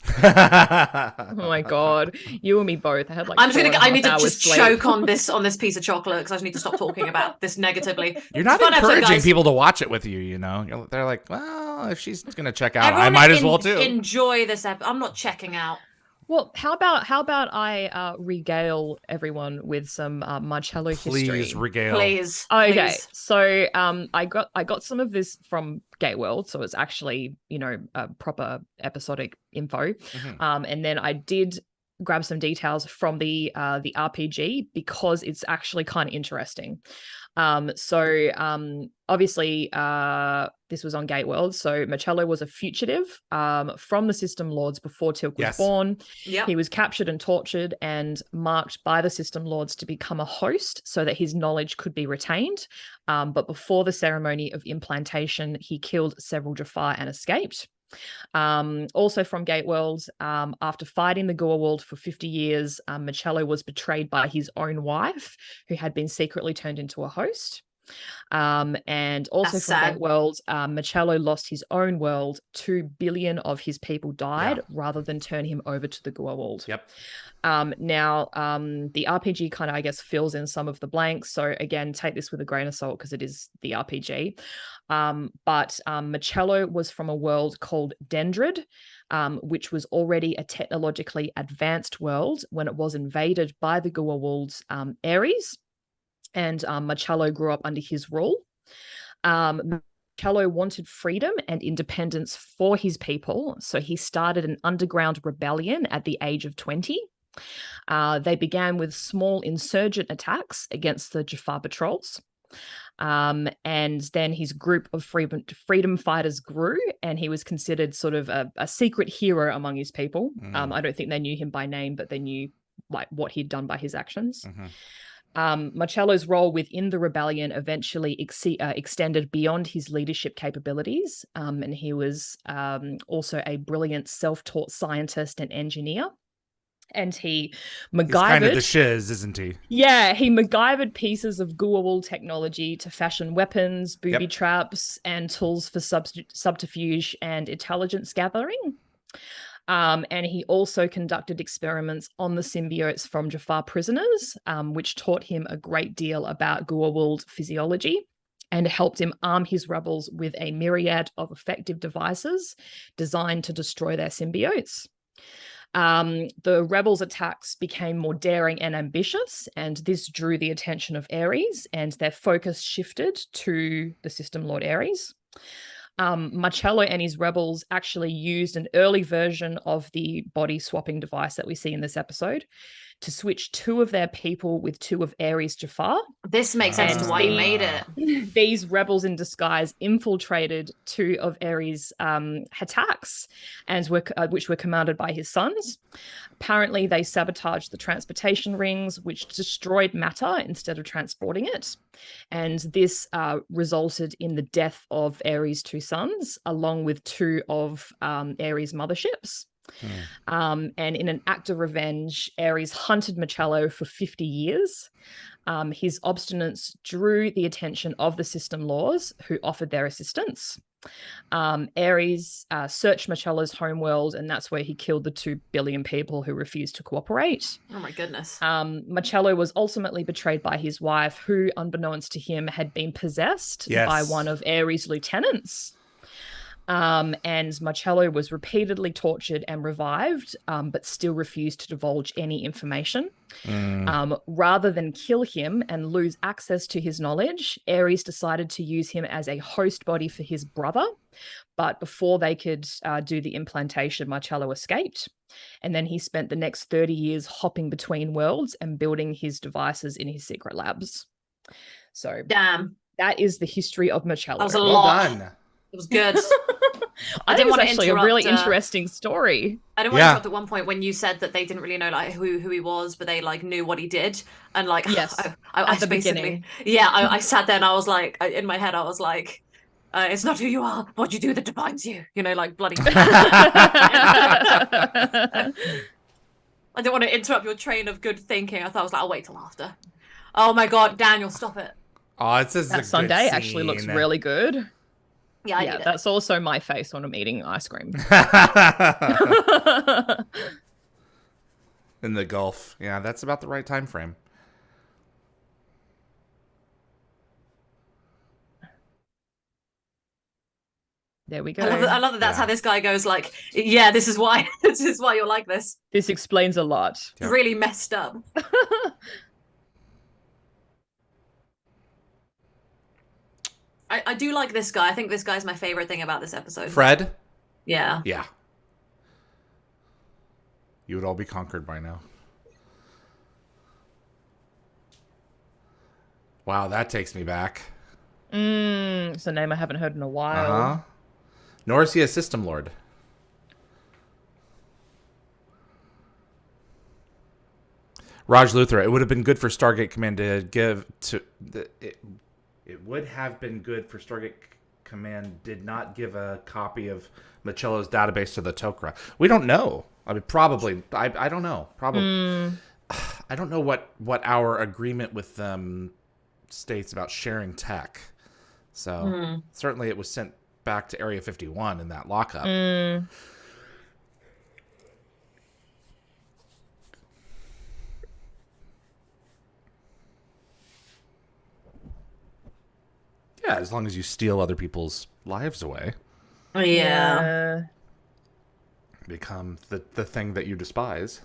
Oh my god, you and me both. I had like I need to just choke on this piece of chocolate because I just need to stop talking about this negatively. You're not encouraging people to watch it with you, you know. They're like, well, if she's gonna check out, I might as well too. Enjoy this episode. I'm not checking out. Well, how about I regale everyone with some Marcello history? Please regale. Please. Okay, please. so I got some of this from Gate World, so it's actually, you know, proper episodic info. And then I did grab some details from the RPG because it's actually kind of interesting. Obviously, this was on Gate World. So Marcello was a fugitive from the System Lords before Teal'c was born. Yep. He was captured and tortured and marked by the System Lords to become a host so that his knowledge could be retained. But before the ceremony of implantation, he killed several Jafar and escaped. Also from Gate World, after fighting the Goa'uld for 50 years, Marcello was betrayed by his own wife, who had been secretly turned into a host. And also from Gate World, Marcello lost his own world. 2 billion of his people died rather than turn him over to the Goa'uld. Yep. Now, The RPG kind of, I guess, fills in some of the blanks. So again, take this with a grain of salt because it is the RPG. But Marcello was from a world called Dendrid, which was already a technologically advanced world when it was invaded by the Goa'ulds, Ares. And Marcello grew up under his rule. Marcello wanted freedom and independence for his people, so he started an underground rebellion at the age of 20. They began with small insurgent attacks against the Jafar patrols. And then his group of freedom fighters grew, and he was considered sort of a secret hero among his people. I don't think they knew him by name, but they knew like what he'd done by his actions. Mm-hmm. Marcello's role within the rebellion eventually extended beyond his leadership capabilities, and he was also a brilliant self-taught scientist and engineer. And he MacGyvered... He's kind of the shiz, isn't he? Yeah, he MacGyvered pieces of Goa'uld technology to fashion weapons, booby traps, and tools for subterfuge and intelligence gathering. And he also conducted experiments on the symbiotes from Jafar prisoners, which taught him a great deal about Goa'uld physiology and helped him arm his rebels with a myriad of effective devices designed to destroy their symbiotes. The rebels' attacks became more daring and ambitious, and this drew the attention of Ares, and their focus shifted to the System Lord Ares. Marcello and his rebels actually used an early version of the body swapping device that we see in this episode to switch 2 of their people with 2 of Ares' Jafar. This makes sense to why you made it. These rebels in disguise infiltrated 2 of Ares' attacks, and which were commanded by his sons. Apparently, they sabotaged the transportation rings, which destroyed matter instead of transporting it. And this resulted in the death of Ares' 2 sons, along with 2 of Ares' motherships. And in an act of revenge, Ares hunted Marcello for 50 years. His obstinance drew the attention of the System Lords, who offered their assistance. Ares searched Marcello's homeworld, and that's where he killed the 2 billion people who refused to cooperate. Oh my goodness. Marcello was ultimately betrayed by his wife, who, unbeknownst to him, had been possessed by one of Ares' lieutenants. And Marcello was repeatedly tortured and revived, but still refused to divulge any information. Rather than kill him and lose access to his knowledge, Ares decided to use him as a host body for his brother. But before they could do the implantation, Marcello escaped. And then he spent the next 30 years hopping between worlds and building his devices in his secret labs. So, damn, that is the history of Marcello. That was a lot. Well done. It was good. I didn't want to actually interrupt, a really interesting story. I didn't want to interrupt at one point when you said that they didn't really know like who he was, but they like knew what he did, and like yes, I at the beginning. Yeah, I sat there and I was like, in my head, I was like, it's not who you are, what you do that defines you. You know, like bloody. I didn't want to interrupt your train of good thinking. I thought I was like, I'll wait till after. Oh my god, Daniel, stop it. Oh, it's just that Sunday actually looks really good. Yeah, that's also my face when I'm eating ice cream. In the Gulf. Yeah, that's about the right time frame. There we go. I love that that's how this guy goes like, yeah, this is why you're like this. This explains a lot. Yep. Really messed up. I do like this guy. I think this guy's my favorite thing about this episode. Fred? Yeah. Yeah. You would all be conquered by now. Wow, that takes me back. It's a name I haven't heard in a while. Nor is he a System Lord. Raj Luthra, it would have been good for Stargate Command to give to... It would have been good for Stargate Command did not give a copy of Marcello's database to the Tok'ra. We don't know. I mean, probably. I don't know. Probably. I don't know what our agreement with them states about sharing tech. So certainly it was sent back to Area 51 in that lockup. Yeah, as long as you steal other people's lives away. Yeah. Become the thing that you despise.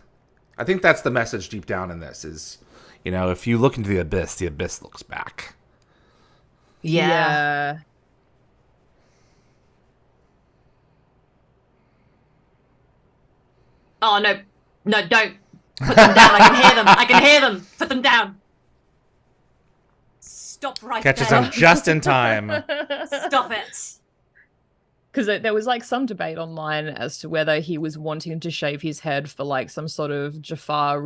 I think that's the message deep down in this is, you know, if you look into the abyss looks back. Yeah. Oh, no. No, don't. Put them down. I can hear them. Put them down. Stop right Catches there. them just in time. Stop it. because there was like some debate online as to whether he was wanting to shave his head for like some sort of Jafar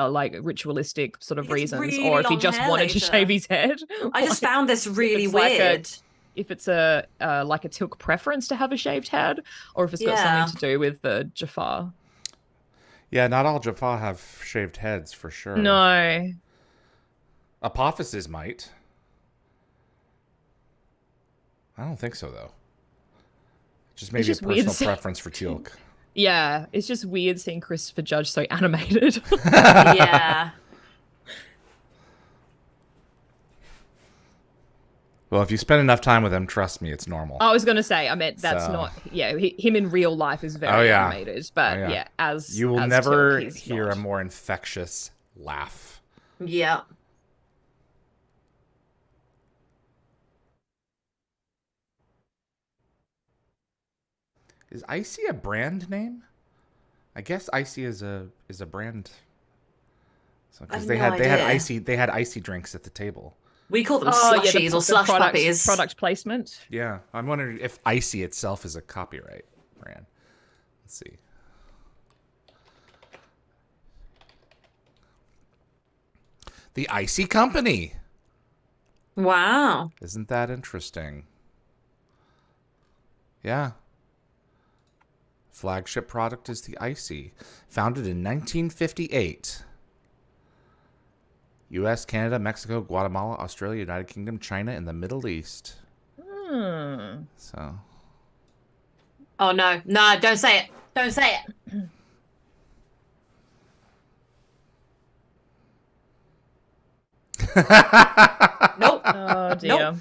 like ritualistic sort of It's reasons, or really if he long just hair wanted to shave later. his head. I just Like, found this if really it's like a weird. if it's a like a Tilk preference to have a shaved head, or if it's got something Yeah. to do with the Jafar. Yeah, not all Jaffa have shaved heads for sure. No, Apophyses might. I don't think so though. Just it's maybe a just weird. personal preference for Teal'c. Yeah, it's just weird seeing Christopher Judge so animated. Yeah. Well, if you spend enough time with him, trust me, it's normal. I was gonna say, I meant that's So- not. Yeah, him in real life is Oh, very yeah. animated, but Oh, yeah. yeah, as You will as never Teal'c, he's hear not. a more infectious laugh. Yeah. Is Icy a brand name? I guess Icy is a brand. I Because have they no had idea. icy drinks at the table. We call them Oh yeah, slushies or the slush puppies. product placement. Yeah, I'm wondering if Icy itself is a copyright brand. Let's see. The Icy Company. Wow. Isn't that interesting? Yeah. Flagship product is the Icy. Founded in 1958. U.S., Canada, Mexico, Guatemala, Australia, United Kingdom, China, and the Middle East. So. Oh no. No, don't say it. Don't say it. Nope. Oh dear. Nope.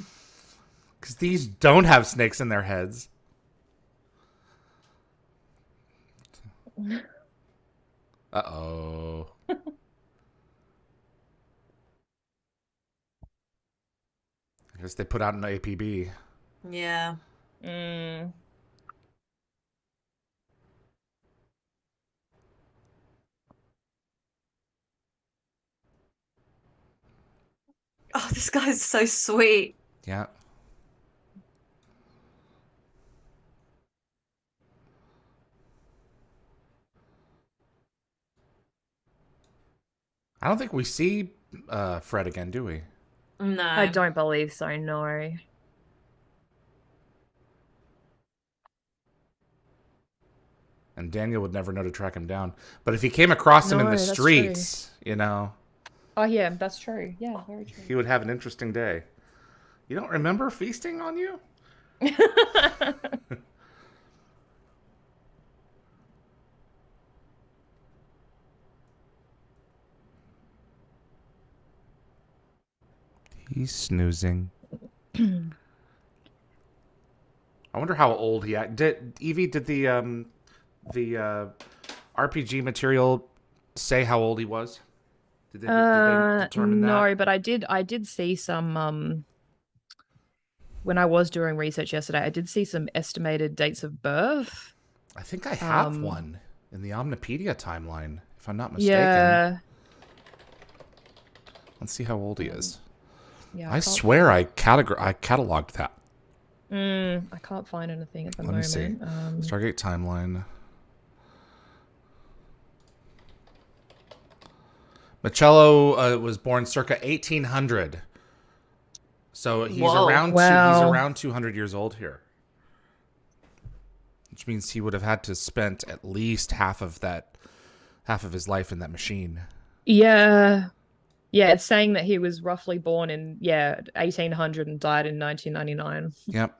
Because these don't have snakes in their heads. Uh-oh. I guess they put out an APB. Yeah. Mm. Oh, this guy's so sweet. Yeah. I don't think we see Fred again, do we? No. I don't believe so. No. And Daniel would never know to track him down. But if he came across him in the No, that's streets, you know, Oh yeah, that's true. Yeah, very he would have an interesting day. You don't remember feasting on you? true. He's snoozing. I wonder how old he did. Evie, did the RPG material say how old he was? Did they determine no, that? but I did see some when I was doing research yesterday, I did see some estimated dates of birth. I think I have one in the Omnipedia timeline, if I'm not mistaken. Yeah. Let's see how old he is. Yeah. I swear I cataloged that. I can't find anything at the Let me moment. see. Stargate timeline. Machello was born circa 1800. So he's Whoa. Wow. he's around 200 years old here. Which means he would have had to spent at least half of his life in that machine. Yeah. Yeah, it's saying that he was roughly born in 1800 and died in 1999. Yep.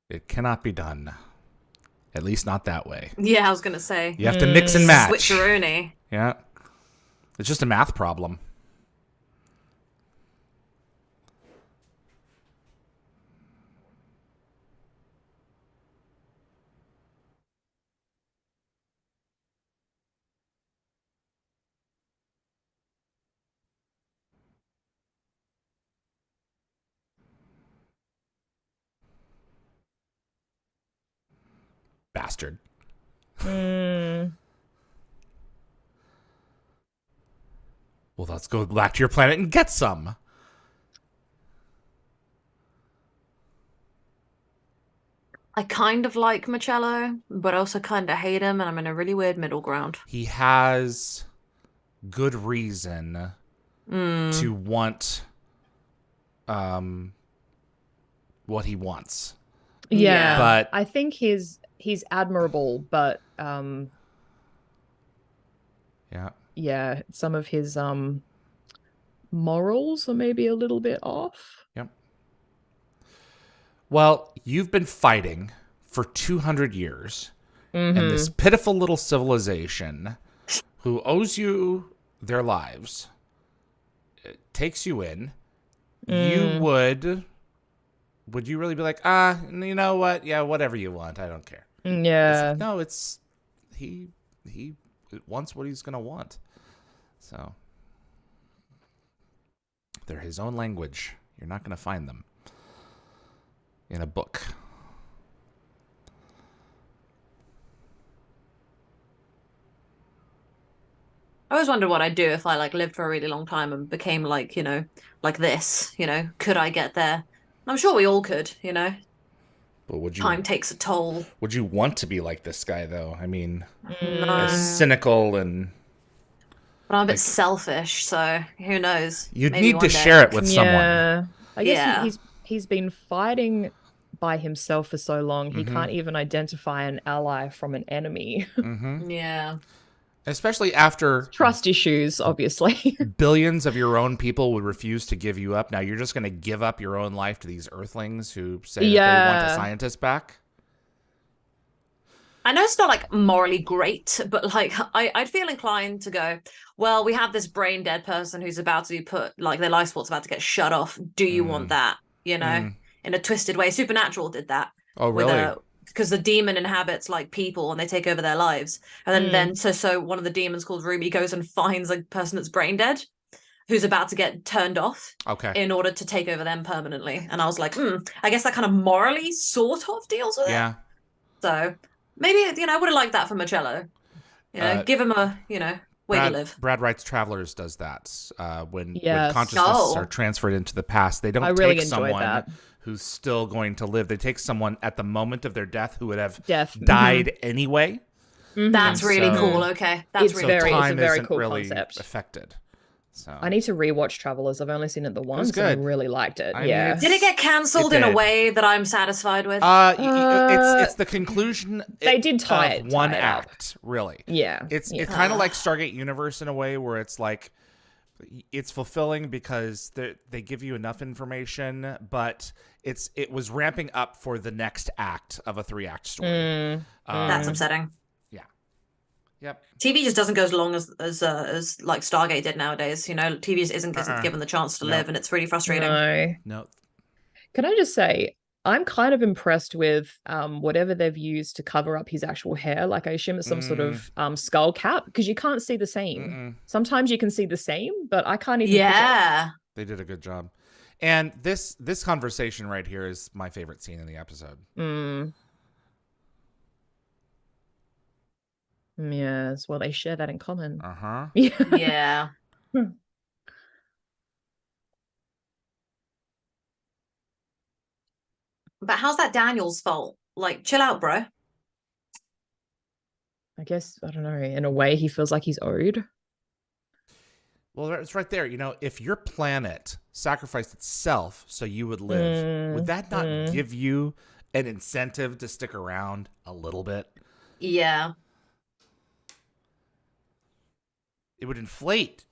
It cannot be done. At least not that way. Yeah, I was gonna say. You have to mix and match. Switcheroonie. Yeah. It's just a math problem. Bastard. Mm. Well, let's go back to your planet and get some. I kind of like Marcello, but also kind of hate him, and I'm in a really weird middle ground. He has good reason to want what he wants. Yeah, But I think he's admirable, but yeah, some of his morals are maybe a little bit off. Yep. Well, you've been fighting for 200 years, and this pitiful little civilization who owes you their lives takes you in. You would you really be like, you know what? Yeah, whatever you want. I don't care. Yeah. No, it's he wants what he's going to want. So they're his own language. You're not going to find them in a book. I always wondered what I'd do if I like lived for a really long time and became like, like this, could I get there? I'm sure we all could, But would you Time takes a toll. Would you want to be like this guy though? I mean, No. as cynical and But I'm a bit selfish, so who knows? you'd Maybe need one to day. share it with someone. Yeah. I guess Yeah. he's been fighting by himself for so long. He can't even identify an ally from an enemy. Yeah. Especially after Trust issues, obviously. billions of your own people would refuse to give you up. Now you're just going to give up your own life to these Earthlings who say that they want a scientist back. I know it's not like morally great, but like I'd feel inclined to go, well, we have this brain dead person who's about to be put, like their life support's about to get shut off. Do you want that? In a twisted way. Supernatural did that. Oh, really? Because the demon inhabits like people and they take over their lives. And then so one of the demons called Ruby goes and finds a person that's brain dead who's about to get turned off in order to take over them permanently. And I was like, I guess that kind of morally sort of deals with it. So maybe, I would have liked that for Marcello. Give him a, way to live. Brad Wright's Travelers does that. When Yes. consciousness are transferred into the past, they don't I really take enjoyed someone that. who's still going to live. They take someone at the moment of their death who would have Death. died anyway. That's And really so- cool. Okay. That's It's really very- cool. it's a time very isn't cool really concept. affected. So I need to rewatch Travelers. I've only seen it the once. good. And I really liked it. I mean, yeah. it's- Did it get cancelled It in a did. way that I'm satisfied with? it's the conclusion. They did tie of it- one tie it up. act, really. Yeah. It's Yeah. kind of like Stargate Universe in a way where it's like it's fulfilling because they give you enough information, but it was ramping up for the next act of a 3-act story. That's upsetting. Yeah. Yep. TV just doesn't go as long as like Stargate did nowadays. TV just isn't given the chance to live, and it's really frustrating. No. Can I just say, I'm kind of impressed with whatever they've used to cover up his actual hair. Like I assume it's some sort of skull cap because you can't see the seam. Sometimes you can see the seam, but I can't even. Yeah. They did a good job. And this conversation right here is my favorite scene in the episode. Yes, well, they share that in common. Yeah. Yeah. But how's that Daniel's fault? Like, chill out, bro. I guess, I don't know, in a way he feels like he's owed. Well, it's right there. If your planet sacrificed itself so you would live, would that not give you an incentive to stick around a little bit? Yeah. It would inflate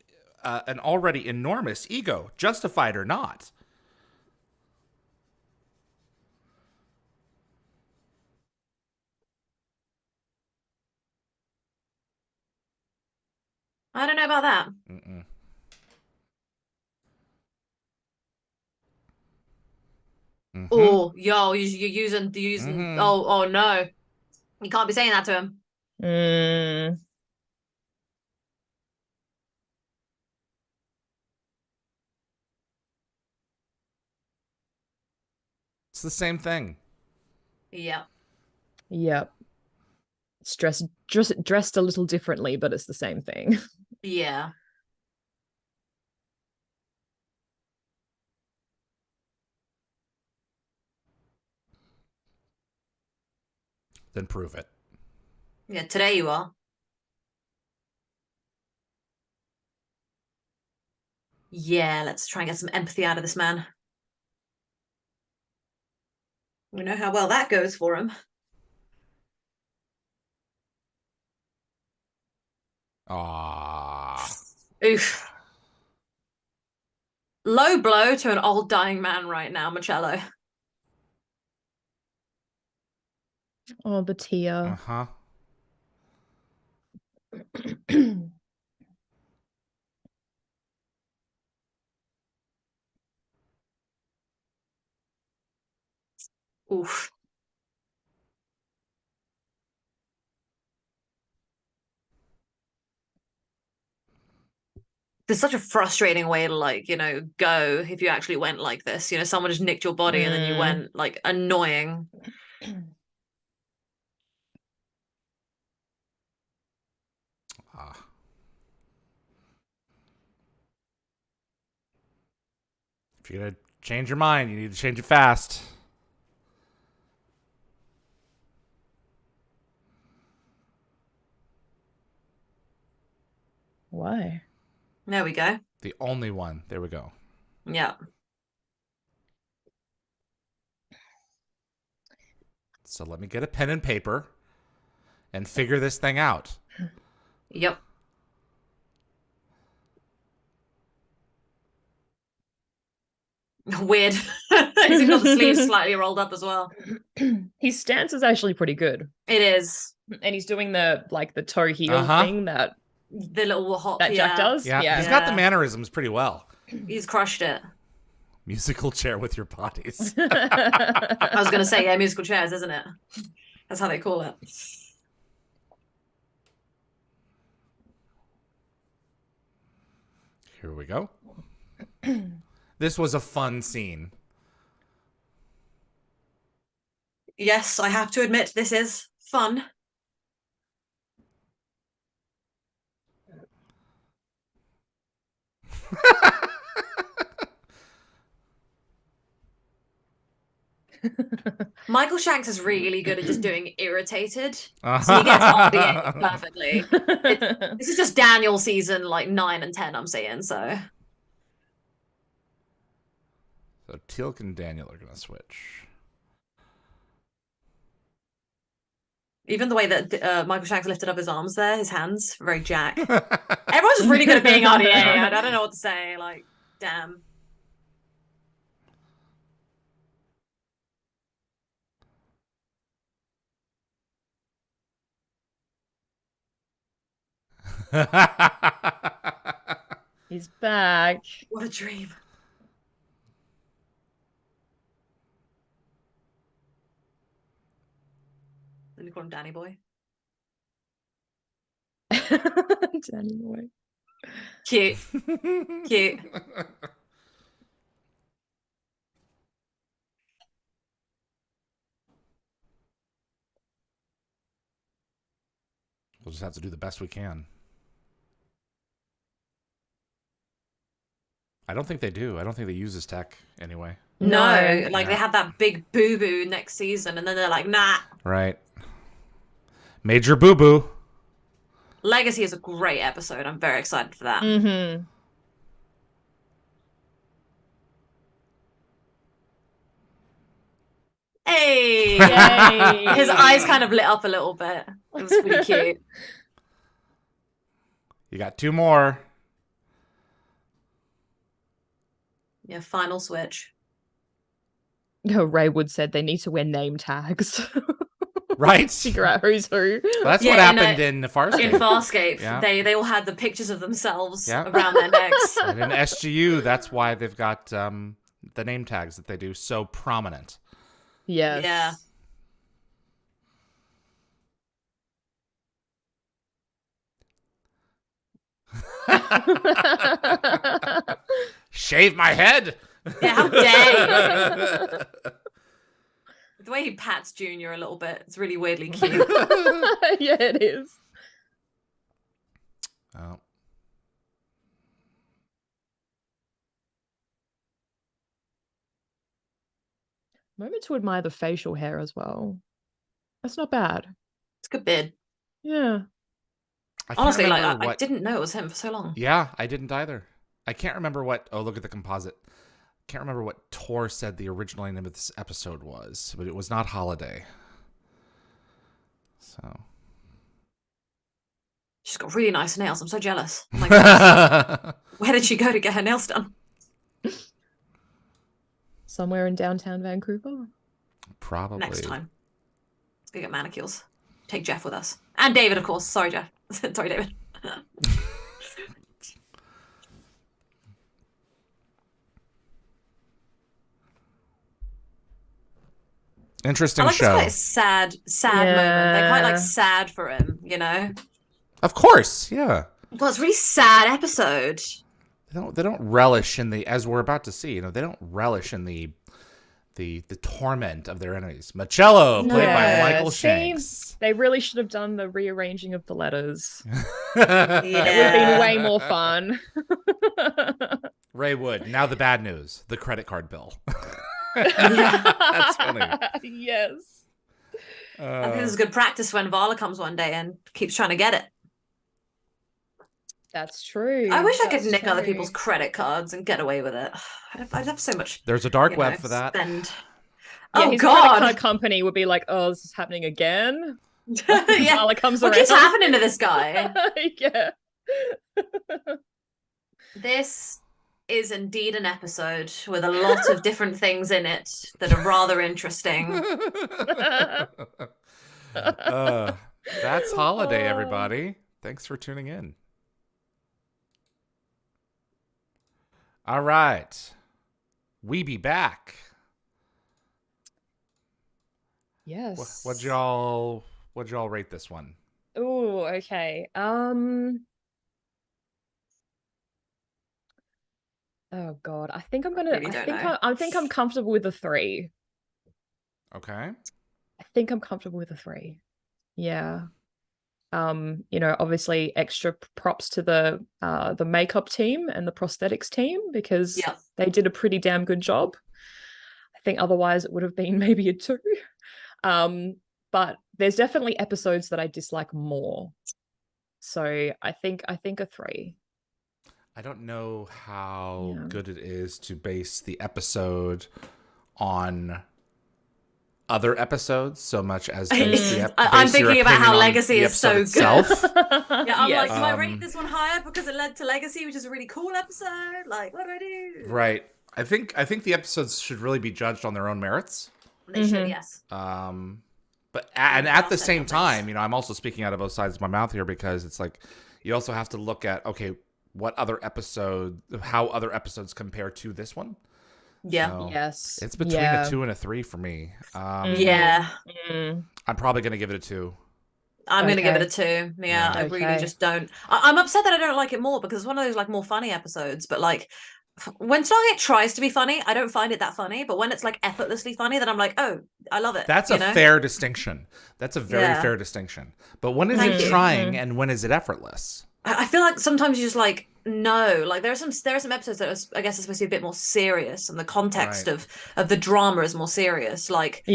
an already enormous ego, justified or not. I don't know about that. Mm-mm. Oh, yo, you're using. Oh no, you can't be saying that to him. It's the same thing. Yeah. Yep. It's dressed a little differently, but it's the same thing. Yeah. Then prove it. Yeah, today you are. Yeah, let's try and get some empathy out of this man. We know how well that goes for him. Ah. Oof. Low blow to an old dying man right now, Marcello. Oh, the tear. Uh-huh. Oof. There's such a frustrating way to, like, you know, go if you actually went like this. You know, someone just nicked your body and then you went, like, annoying. Ah. If you're gonna change your mind, you need to change it fast. Why? There we go. The only one. There we go. Yeah. So let me get a pen and paper and figure this thing out. Yep. Weird. He's got the sleeves slightly rolled up as well. His stance is actually pretty good. It is. And he's doing the toe heel thing that the little hop Jack does. Yeah. He's got the mannerisms pretty well. He's crushed it. Musical chair with your bodies. I was going to say, yeah, musical chairs, isn't it? That's how they call it. Here we go. This was a fun scene. Yes, I have to admit, this is fun. Michael Shanks is really good at just doing irritated. So he gets RDA perfectly. This is just Daniel season like 9 and 10, I'm saying, so. So Teal'c and Daniel are going to switch. Even the way that Michael Shanks lifted up his arms there, his hands, very Jack. Everyone's just really good at being RDA. I don't know what to say. Like, damn. He's back. What a dream. Let me call him Danny Boy. Danny Boy. Cute. Cute. We'll just have to do the best we can. I don't think they do. I don't think they use this tech anyway. No, like they had that big boo-boo next season, and then they're like, nah. Right. Major boo-boo. Legacy is a great episode. I'm very excited for that. Mm-hmm. Hey! Yay. His eyes kind of lit up a little bit. It was pretty cute. You got 2 more. Yeah, final switch. No, Raywood said they need to wear name tags. Right? Figure out who's who. Well, that's what happened in Farscape. In Farscape, Yeah. they all had the pictures of themselves around their necks. And in SGU, that's why they've got the name tags that they do so prominent. Yes. Yeah. Shave my head. Yeah, how dare you? The way he pats Junior a little bit. It's really weirdly cute. Yeah, it is. Oh. Moment to admire the facial hair as well. That's not bad. It's a good bid. Yeah. Honestly, like I didn't know it was him for so long. Yeah, I didn't either. I can't remember what. Oh, look at the composite. Can't remember what Tor said the original name of this episode was, but it was not Holiday. So. She's got really nice nails. I'm so jealous. Oh my God. Where did she go to get her nails done? Somewhere in downtown Vancouver. Probably. Next time. Let's go get manicures. Take Jeff with us. And David, of course. Sorry, Jeff. Sorry, David. Interesting I like show. This quite a sad moment. They're quite like sad for him, you know? Of course, yeah. Well, it's a really sad episode. They don't relish in the, as we're about to see, they don't relish in the torment of their enemies. Machello, played by Michael Shanks. They really should have done the rearranging of the letters. Yeah. It would have been way more fun. Ray Wood. Now the bad news: the credit card bill. That's funny. Yes. I think this is good practice when Vala comes one day and keeps trying to get it. That's true. I wish I could nick other people's credit cards and get away with it. I'd have so much. There's a dark web for that. Oh his God! credit card company would be like, "Oh, this is happening again." Yeah. Vala comes What around. keeps happening to this guy? Yeah. This is indeed an episode with a lot of different things in it that are rather interesting. That's Holiday, everybody. Thanks for tuning in. All right. We be back. Yes. What'd y'all rate this one? Oh, okay. Oh God, I think I'm gonna. I think I'm comfortable with a 3. Okay. I think I'm comfortable with a 3. Yeah. Obviously extra props to the makeup team and the prosthetics team because they did a pretty damn good job. I think otherwise it would have been maybe a 2. But there's definitely episodes that I dislike more. So I think a 3. I don't know how good it is to base the episode on other episodes so much as I'm thinking about how Legacy is so good. I'm like, do I rate this one higher because it led to Legacy, which is a really cool episode? Like, what do I do? Right. I think the episodes should really be judged on their own merits. They should, yes. But at the same time, I'm also speaking out of both sides of my mouth here because it's like you also have to look at how other episodes compare to this one. Yeah. So yes. It's between a 2 and a 3 for me. I'm probably going to give it a 2. I'm going to give it a 2. Yeah, I really just don't. I'm upset that I don't like it more because it's one of those like more funny episodes. But like when Stargate tries to be funny, I don't find it that funny. But when it's like effortlessly funny, then I'm like, oh, I love it. That's a fair distinction. That's a very fair distinction. But when is it trying and when is it effortless? I feel like sometimes you just like no, like there are some episodes that I guess are supposed to be a bit more serious, and the context of the drama is more serious. Like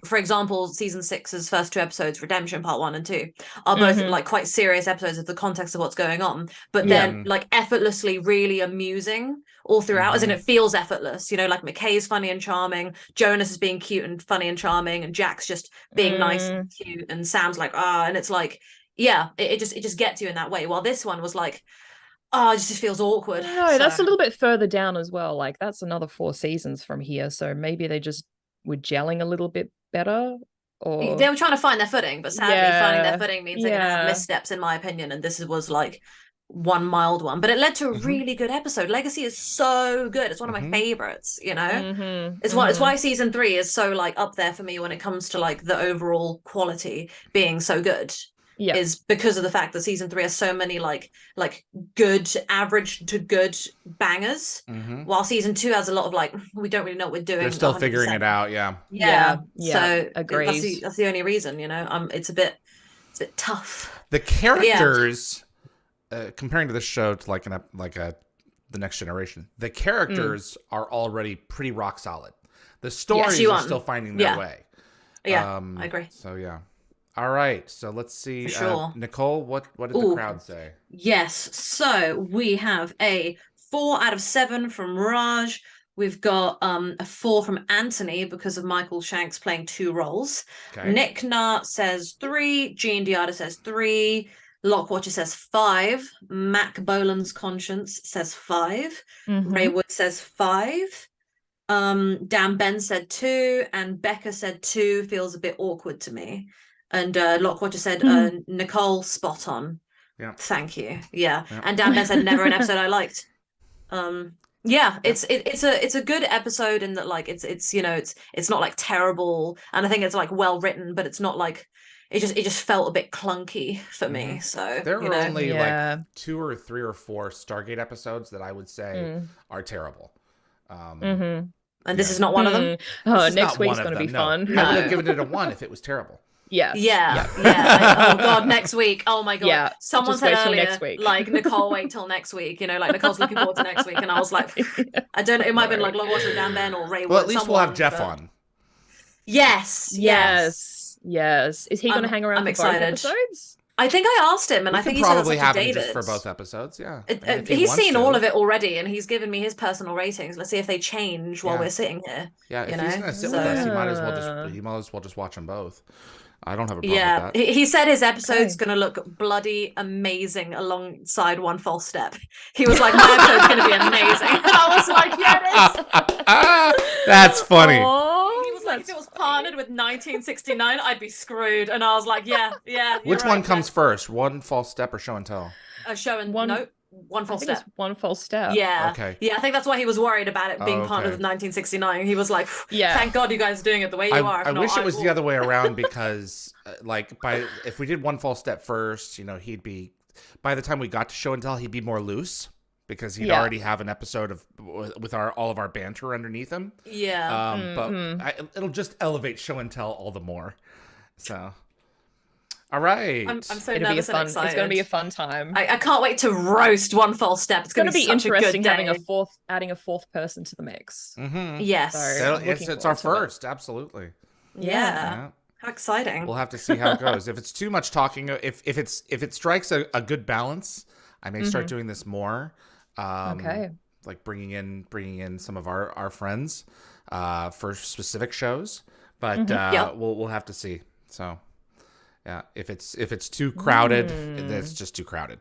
for example, season 6's first 2 episodes, Redemption Part 1 and 2, are both like quite serious episodes of the context of what's going on, but then like effortlessly really amusing all throughout, as in it feels effortless. Like McKay's funny and charming, Jonas is being cute and funny and charming, and Jack's just being nice and cute, and Sam's like and it's like. Yeah, it just gets you in that way. While this one was like, it just feels awkward. No, that's a little bit further down as well. Like that's another 4 seasons from here. So maybe they just were gelling a little bit better. Or they were trying to find their footing, but sadly finding their footing means they're gonna have missteps, in my opinion. And this was like one mild one, but it led to a really good episode. Legacy is so good. It's one of my favorites, it's why season 3 is so like up there for me when it comes to like the overall quality being so good. is because of the fact that season 3 has so many like good, average to good bangers, while season 2 has a lot of like, we don't really know what we're doing. They're still 100%. figuring it out. Yeah. So agreed. that's the only reason, it's a bit tough. The characters, comparing to this show to like the Next Generation, the characters are already pretty rock solid. The stories are still finding their way. Yeah, I agree. So yeah. All right. So let's see. For sure. Nicole, what did the crowd say? Yes. So we have a 4 out of 7 from Raj. We've got a 4 from Anthony because of Michael Shanks playing 2 roles. Okay. Nick Nart says 3. Jean Diada says 3. Lockwatcher says 5. Mac Boland's Conscience says 5. Raywood says 5. Dan Ben said 2. And Becca said 2. Feels a bit awkward to me. And Lockwatcher said Nicole, spot on. Yeah. Thank you. Yeah. And Dan Ben said never an episode I liked. It's a good episode in that like it's not like terrible, and I think it's like well written, but it's not like it just felt a bit clunky for me. So there were only like 2 or 3 or 4 Stargate episodes that I would say are terrible. And this is not one of them. Oh, next week's going to be fun. I would have given it a 1 if it was terrible. Yes. Yeah. Oh god, next week. Oh my god. Yeah. Someone said earlier, next week. Like Nicole, wait till next week. Like Nicole's looking forward to next week, and I was like, I don't know. It might have been like Logwasher, Dan Ben, or Ray. Well, at least we'll have Jeff on. Yes. Is he going to hang around for both episodes? I think I asked him, and I think he probably said that's have him David just for both episodes. Yeah, he's seen all of it already, and he's given me his personal ratings. Let's see if they change while we're sitting here. Yeah, if he's going to sit with us, he might as well just watch them both. I don't have a problem with that. He said his episode's going to look bloody amazing alongside One False Step. He was like, my episode's going to be amazing. And I was like, yeah, it is. That's funny. He was like, if it was partnered with 1969, I'd be screwed. And I was like, yeah. Which one comes first, One False Step or Show and Tell? One False Step. One False Step. Yeah. Okay. Yeah, I think that's why he was worried about it being partnered with 1969. He was like, thank God you guys are doing it the way you are. I wish it was the other way around because, if we did One False Step first, he'd be, by the time we got to Show and Tell, he'd be more loose because he'd already have an episode with all of our banter underneath him. Yeah. But it'll just elevate Show and Tell all the more. So. All right. I'm so nervous and excited. It's going to be a fun time. I can't wait to roast One False Step. It's going to be interesting having adding a fourth person to the mix. Yes. So it's our first. Absolutely. Yeah. How exciting. We'll have to see how it goes. If it's too much talking, if it strikes a good balance, I may start doing this more. Okay. Like bringing in some of our friends for specific shows, but we'll have to see. So. Yeah, if it's too crowded, it's just too crowded.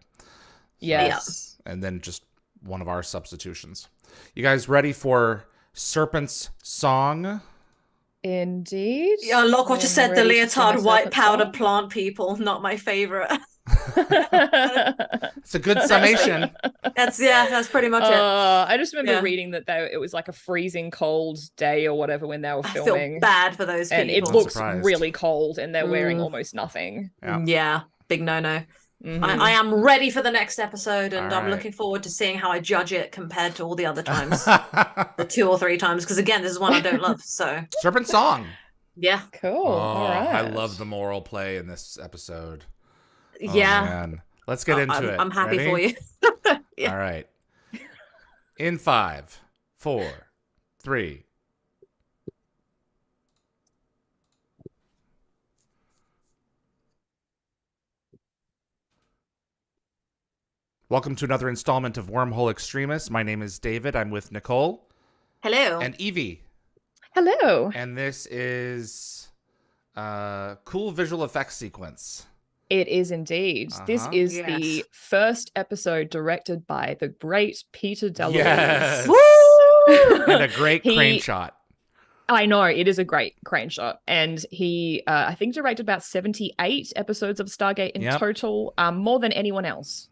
Yes. And then just one of our substitutions. You guys ready for Serpent's song? Indeed. Yeah, Lockwatcher said the leotard white powder plant people, not my favorite. It's a good summation. That's pretty much it. I just remember reading that it was like a freezing cold day or whatever when they were filming. I feel bad for those people. And it looks really cold and they're wearing almost nothing. Yeah, big no-no. I am ready for the next episode, and I'm looking forward to seeing how I judge it compared to all the other times. The 2 or 3 times, because again, this is one I don't love. So Serpent song. Yeah. Cool. All right. I love the moral play in this episode. Yeah. Man. Let's get into it. I'm happy for you. All right. In 5, 4, 3. Welcome to another installment of Wormhole Extremists. My name is David. I'm with Nicole. Hello. And Yvie. Hello. And this is a cool visual effects sequence. It is indeed. This is the first episode directed by the great Peter DeLuise. Yes. Woo! And a great crane shot. I know, it is a great crane shot. And he, I think, directed about 78 episodes of Stargate in total, more than anyone else.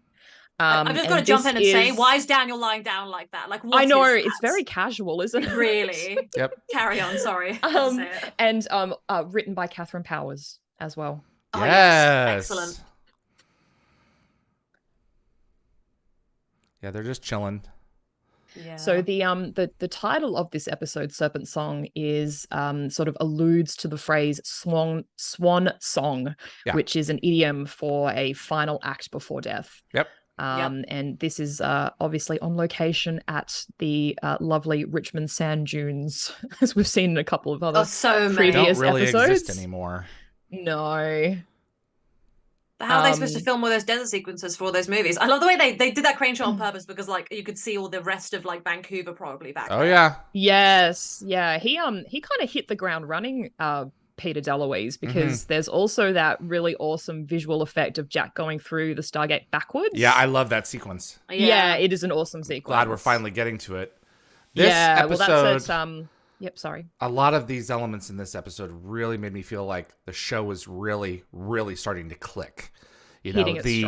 I've just got to jump in and say, why is Daniel lying down like that? Like, what I know, is that? it's very casual, isn't it? Really? Yep. Carry on, sorry. And written by Catherine Powers as well. Yes. Excellent. Yeah, they're just chilling. Yeah. So the title of this episode, Serpent Song, is sort of alludes to the phrase swan song, which is an idiom for a final act before death. Yep. And this is obviously on location at the lovely Richmond Sand Dunes, as we've seen in a couple of other previous don't really episodes. exist anymore. No. How are they supposed to film all those desert sequences for all those movies? I love the way they did that crane shot on purpose because like you could see all the rest of like Vancouver probably back there. Yeah. Yes. Yeah. He kind of hit the ground running, Peter DeLuise, because there's also that really awesome visual effect of Jack going through the Stargate backwards. Yeah, I love that sequence. Yeah, it is an awesome sequence. Glad we're finally getting to it. This episode, well, that's it. Yep, sorry. A lot of these elements in this episode really made me feel like the show was really, really starting to click. You know, the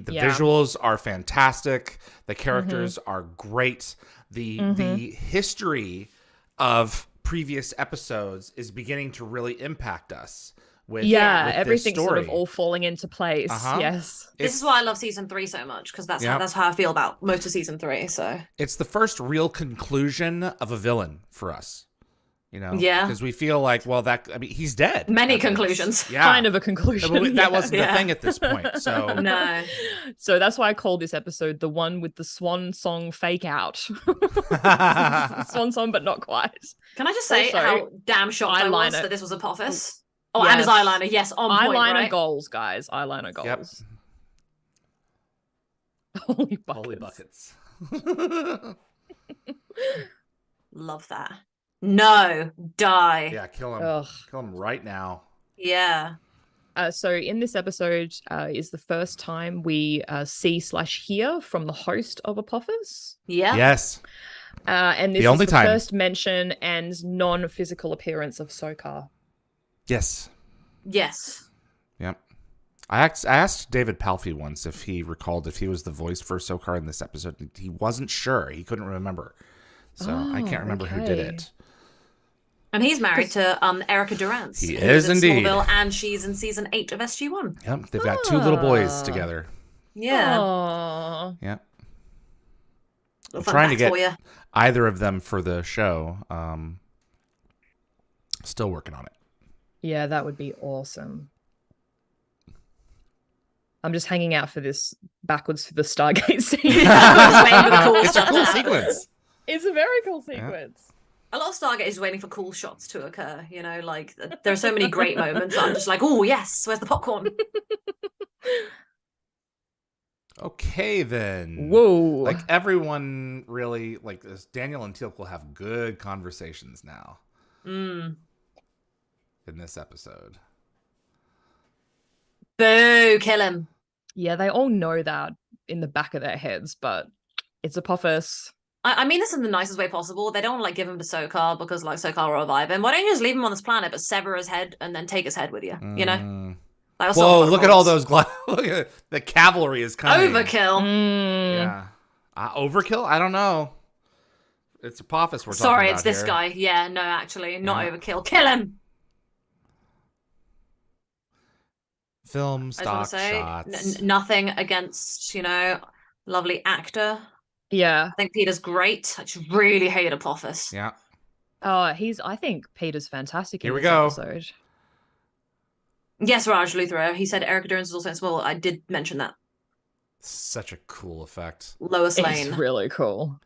visuals are fantastic. The characters are great. The history of previous episodes is beginning to really impact us. With everything's this sort of all falling into place. Yes. This is why I love season 3 so much, because that's how I feel about most of season 3. So it's the first real conclusion of a villain for us. You know, because we feel like, well, he's dead. Many conclusions. Kind of a conclusion. That wasn't the thing at this point. So no. So that's why I called this episode the one with the swan song fake out. Swan song, but not quite. Can I just say how damn shocked I was that this was Apophis? Oh, and his eyeliner. Yes, on point, eyeliner goals, guys. Eyeliner goals. Yep. Holy buckets. Love that. No, die. Yeah, kill him. Ugh. Kill him right now. Yeah. So in this episode is the first time we see/hear from the host of Apophis. Yeah. Yes. And this is the first mention and non-physical appearance of Sokar. Yes. Yes. Yep. I asked David Palfy once if he recalled if he was the voice for Sokar in this episode. He wasn't sure. He couldn't remember. So I can't remember who did it. And he's married to Erica Durance. He is indeed. Smallville, and she's in season 8 of SG-1. Yep. They've got 2 little boys together. Yeah. Aww. Yep. I'm trying to get either of them for the show. Still working on it. Yeah, that would be awesome. I'm just hanging out for this backwards through the Stargate scene. It's a cool sequence. It's a very cool sequence. Yeah. A lot of Stargate is waiting for cool shots to occur. You know, like there are so many great moments. I'm just like, oh yes, where's the popcorn? Okay, then. Whoa. Like everyone really like this. Daniel and Teal'c will have good conversations now. In this episode. Boo, kill him. Yeah, they all know that in the back of their heads, but it's Apophis. I mean this in the nicest way possible. They don't want to like give him to Sokar because like Sokar will revive him. Why don't you just leave him on this planet but sever his head and then take his head with you? You know? Whoa, look at all those look at the cavalry is coming. Overkill. Yeah. Overkill? I don't know. It's Apophis we're talking about. Sorry, it's this guy. Yeah, no, actually, not overkill. Kill him. Film stock shots. Nothing against, lovely actor. Yeah. I think Peter's great. I just really hate Apophis. Yeah. I think Peter's fantastic Here in we this go. episode. Yes, Raj Luthor. He said Erica Durance is also in Small. I did mention that. Such a cool effect. Lois Lane. It's really cool.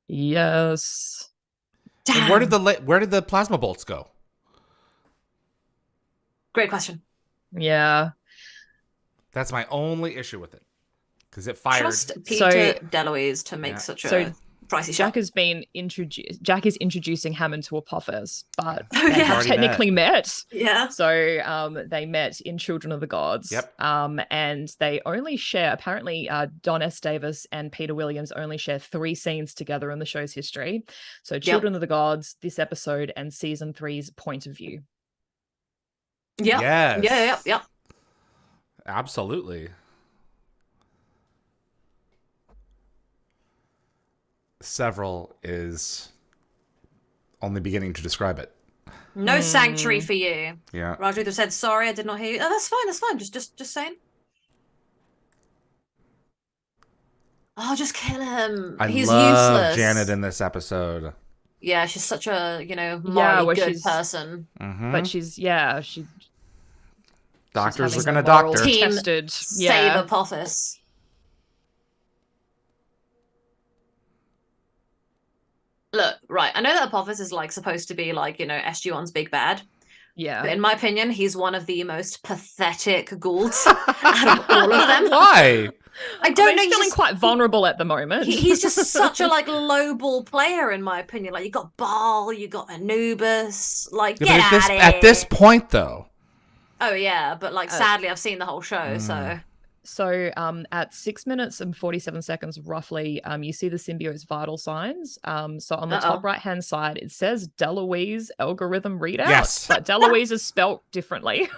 Yes. Damn. Where did the plasma bolts go? Great question. Yeah. That's my only issue with it. Because it fired. Trust Peter DeLuise to make such a pricey shot. Jack is introducing Hammond to Apophis, but they have technically met. Yeah. So they met in Children of the Gods. Yep. And they only share, apparently, Don S. Davis and Peter Williams only share 3 scenes together in the show's history. So Children of the Gods, this episode, and season 3's point of view. Yeah. Yes. Yeah. Absolutely. Several is only beginning to describe it. No sanctuary for you. Yeah. Raj Luthor said, sorry, I did not hear you. Oh, that's fine. Just saying. Oh, just kill him. I He's love useless. Janet in this episode. Yeah, she's such a, Yeah, morally where good she's- person. But she's Doctors are having gonna her morals doctor. Team tested. Save Yeah. Apophis. Look, right, I know that Apophis is like supposed to be like, SG-1's big bad. Yeah. But in my opinion, he's one of the most pathetic Goulds out of all of them. Why? I don't know. He's feeling quite vulnerable at the moment. He's just such a like low ball player, in my opinion. Like you got Baal, you got Anubis. Like Yeah, get but at it. at this point, though. Oh yeah, but like sadly, I've seen the whole show, so. So at 6 minutes and 47 seconds, roughly, you see the symbiote's vital signs. So on the top right-hand side, it says Deloise algorithm readout. Yes. But Deloise is spelt differently.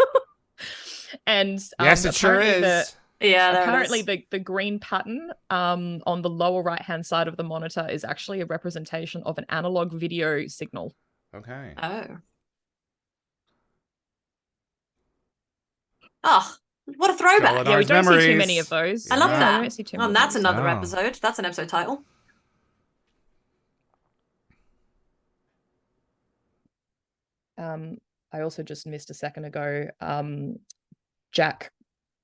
And yes, it sure is. Apparently the green pattern on the lower right-hand side of the monitor is actually a representation of an analog video signal. Okay. Oh, what a throwback. Yeah, we don't memories. see too many of those. I love Yeah, that. we don't see too Oh, many that's of those. another episode. That's an episode title. I also just missed a second ago. Jack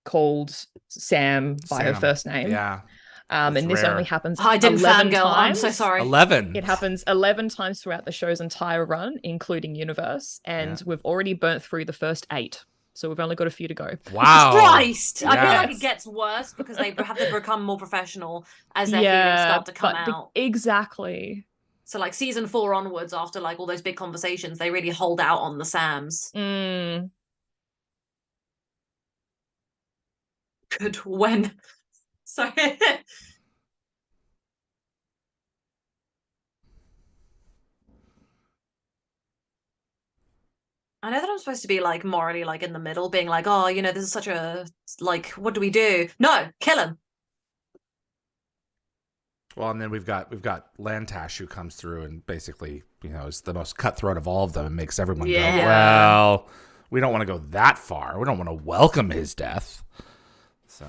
called Sam by her first name. Yeah. And this only happens I didn't 11 fangirl. I'm times. so sorry. 11. It happens 11 times throughout the show's entire run, including Universe. And we've already burnt through the first 8. So we've only got a few to go. Wow. Christ! I feel Yes. like it gets worse because they have to become more professional as their theories start to come out. Exactly. So like season 4 onwards, after like all those big conversations, they really hold out on the Sams. Good when. Sorry. I know that I'm supposed to be like morally like in the middle, being like, oh, this is such a like, what do we do? No, kill him. Well, and then we've got Lantash who comes through and basically, is the most cutthroat of all of them and makes everyone go, well, we don't want to go that far. We don't want to welcome his death. So,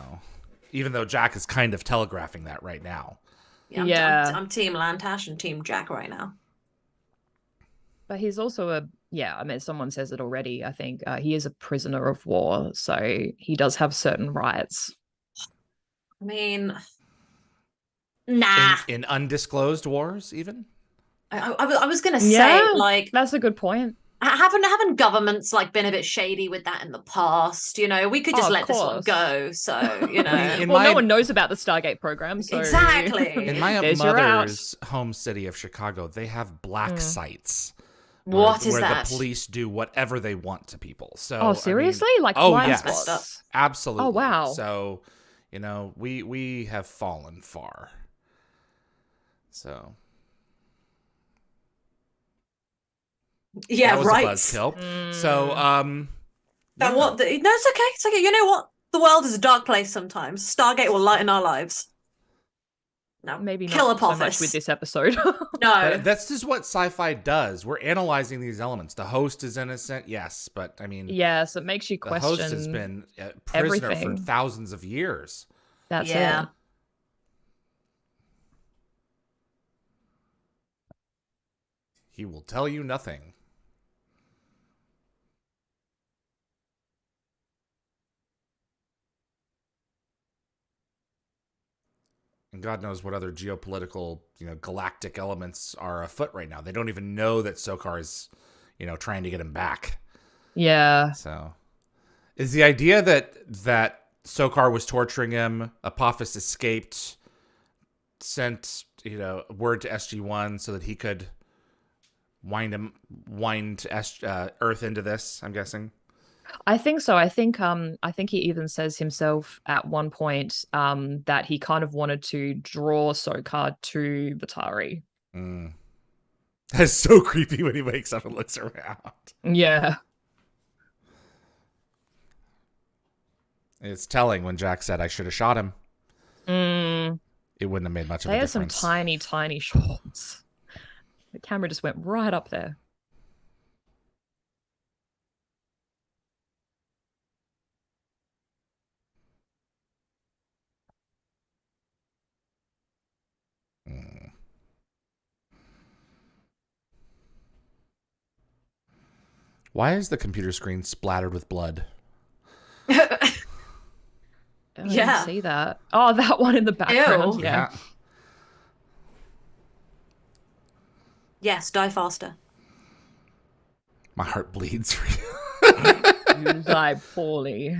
even though Jack is kind of telegraphing that right now. Yeah, I'm Team Lantash and Team Jack right now. But he's also someone says it already. I think he is a prisoner of war, so he does have certain rights. I mean, nah. In undisclosed wars, even? I was going to say, like... That's a good point. Haven't governments like been a bit shady with that in the past? We could just let this one go. So no one knows about the Stargate program. So exactly. In my mother's home city of Chicago, they have black sites. What is where that? The police do whatever they want to people. So seriously? Yes, absolutely. Oh wow. So we have fallen far. So. Yeah, that was right. A buzzkill. So, no, it's okay. It's okay. You know what? The world is a dark place sometimes. Stargate will lighten our lives. No, maybe kill not Apophis. so much with this episode. No, that's just what sci-fi does. We're analyzing these elements. The host is innocent, yes, but I mean, yes, it makes you question. The host has been a prisoner for thousands of years. That's it. He will tell you nothing. And God knows what other geopolitical, galactic elements are afoot right now. They don't even know that Sokar is, trying to get him back. Yeah. So, is the idea that Sokar was torturing him, Apophis escaped, sent, word to SG-1 so that he could wind Earth into this, I'm guessing? I think so. I think he even says himself at one point that he kind of wanted to draw Sokar to Batari. That's so creepy when he wakes up and looks around. Yeah. It's telling when Jack said, I should have shot him. It wouldn't have made much of a difference. They have some tiny, tiny shots. The camera just went right up there. Why is the computer screen splattered with blood? I didn't see that. Oh, that one in the background. Ew. Yeah. Yes, die faster. My heart bleeds for you. You die poorly.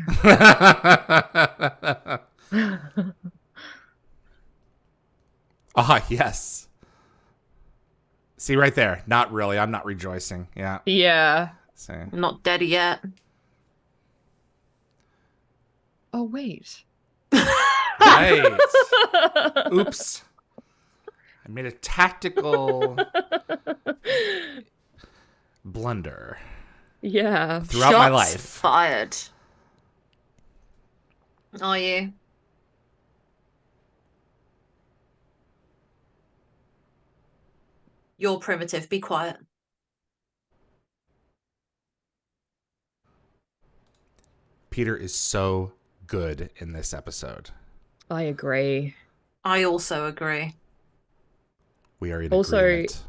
Ah, yes. See right there. Not really. I'm not rejoicing. Yeah. Yeah. See. I'm not dead yet. Oh, wait. Right. Oops. I made a tactical blunder Yeah. throughout my Shots life. Fired. Are you? You're primitive. Be quiet. Peter is so good in this episode. I agree. I also agree. We are in Also, agreement.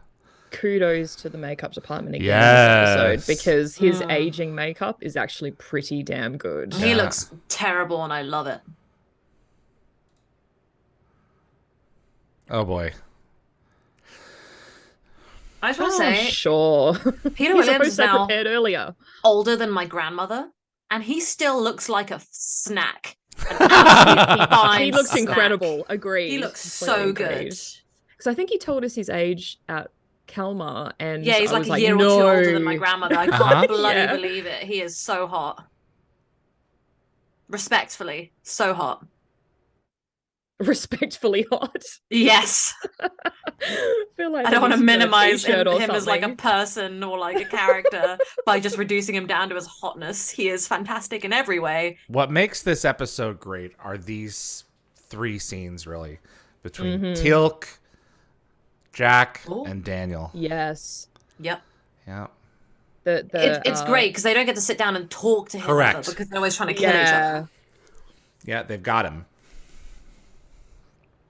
kudos to the makeup department again Yes. in this episode, because his aging makeup is actually pretty damn good. Yeah. He looks terrible and I love it. Oh boy. I just want to Oh, say, sure. Peter He's Williams supposed is to now prepared earlier. older than my grandmother, and he still looks like a snack. He looks incredible. Agreed. He looks so good. Because I think he told us his age at Kalmar, and Yeah, he's I like was a year or two no. older than my grandmother. I can't Uh-huh. bloody Yeah. believe it. He is so hot. Respectfully, so hot. Respectfully hot. Yes. I feel like I don't that want to needs be on a minimize t-shirt him or as like a something. person or like a character by just reducing him down to his hotness. He is fantastic in every way. What makes this episode great are these three scenes, really, between Mhm. Teal'c, Jack, Ooh. and Daniel. Yes. Yep. Yeah. It's great because they don't get to sit down and talk to him Correct. ever because they're always trying to kill each other. Yeah, they've got him.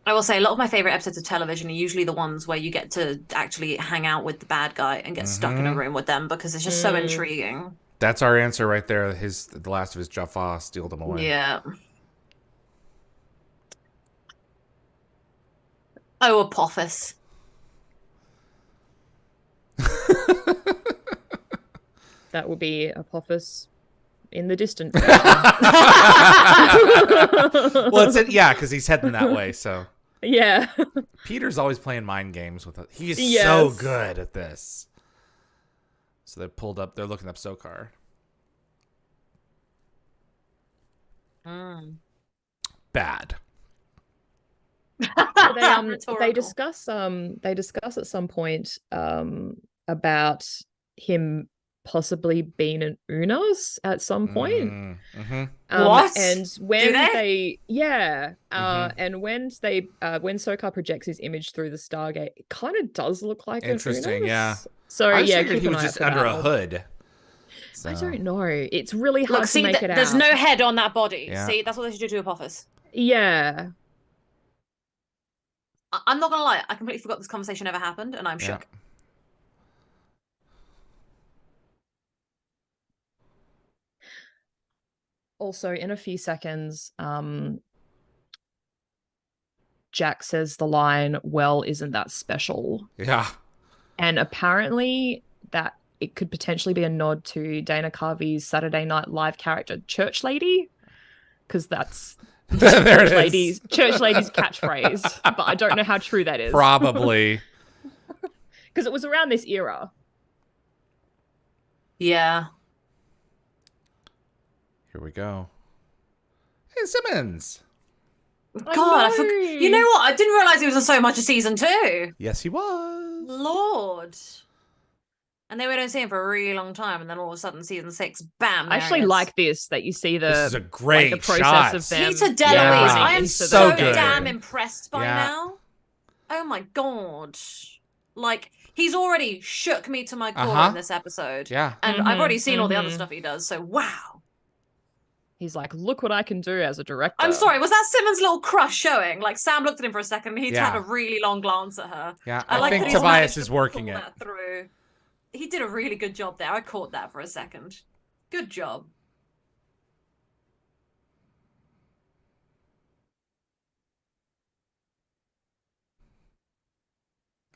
I will say a lot of my favorite episodes of television are usually the ones where you get to actually hang out with the bad guy and get stuck in a room with them because it's just so intriguing. That's our answer right there. The last of his Jaffa stealed him away. Yeah. Oh, Apophis. That will be Apophis in the distant. Well, yeah, because he's heading that way. So Yeah. Peter's always playing mind games with it. He's so Yes. good at this. So they pulled up. They're looking up Sokar. Bad. They discuss at some point about him possibly being an Unas at some point. What? And Do when they? and when Sokar projects his image through the Stargate, it kind of does look like Interesting, an Unas. yeah. So I just yeah, figured keep he an was eye just out for under a that. hood. I So. don't know. It's really hard Look, see, to make it out. there's no head on that body. Yeah. See, that's what they should do to Apophis. Yeah. I'm not gonna lie, I completely forgot this conversation ever happened, and I'm Yeah. shook. Also, in a few seconds, Jack says the line, "Well, isn't that special?" Yeah. And apparently that it could potentially be a nod to Dana Carvey's Saturday Night Live character, Church Lady, because that's There it is. Church Lady's catchphrase. But I don't know how true that is. Probably. Because it was around this era. Yeah. Here we go. Hey, Simmons. God, know. you know what? I didn't realize he was in so much of season 2. Yes, he was. Lord. And then we don't see him for a really long time, and then all of a sudden, season 6, bam! I there he actually is. like this, that you see the This is a great the process shot. of them. Peter DeLuise, Yeah. I am into so So good. damn impressed by Yeah. now. Oh my god. Like, he's already shook me to my core Uh-huh. in this episode. Yeah. And I've already seen all the other mhm. stuff he does, so wow. He's like, look what I can do as a director. I'm sorry, was that Simmons' little crush showing? Like, Sam looked at him for a second and he Yeah. had a really long glance at her. Yeah. I I like think that he's Tobias managed is to working pull it. that through. he did a really good job there. I caught that for a second. Good job.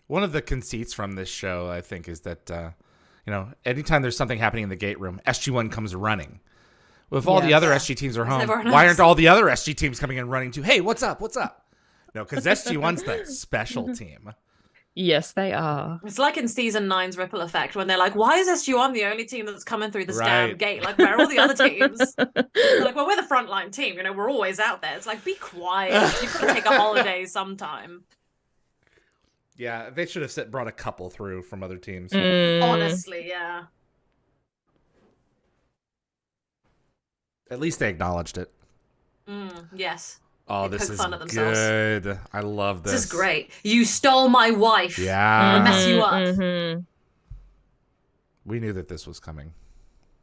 One of the conceits from this show, I think, is that, anytime there's something happening in the gate room, SG-1 comes running. Well, if all the other SG teams are home, why aren't all the other SG teams coming and running too? Hey, what's up? What's up? No, because SG-1's the special team. Yes, they are. It's like in season 9's Ripple Effect when they're like, why is SG-1 the only team that's coming through this damn gate? Like, where are all the other teams? They're like, well, we're the frontline team. We're always out there. It's like, be quiet. You've got to take a holiday sometime. Yeah, they should have brought a couple through from other teams. Honestly, yeah. At least they acknowledged it. Yes. Oh, this is good. I love this. This is great. You stole my wife. Yeah. I'll mess you up. We knew that this was coming.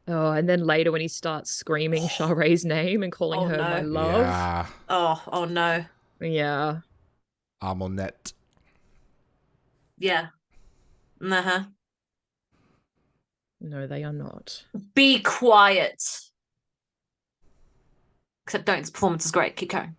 Oh, and then later when he starts screaming Sharae's name and calling her my love. Yeah. Oh no. Yeah. Amonette. Yeah. Uh-huh. No, they are not. Be quiet. Except don't. His performance is great. Keep going.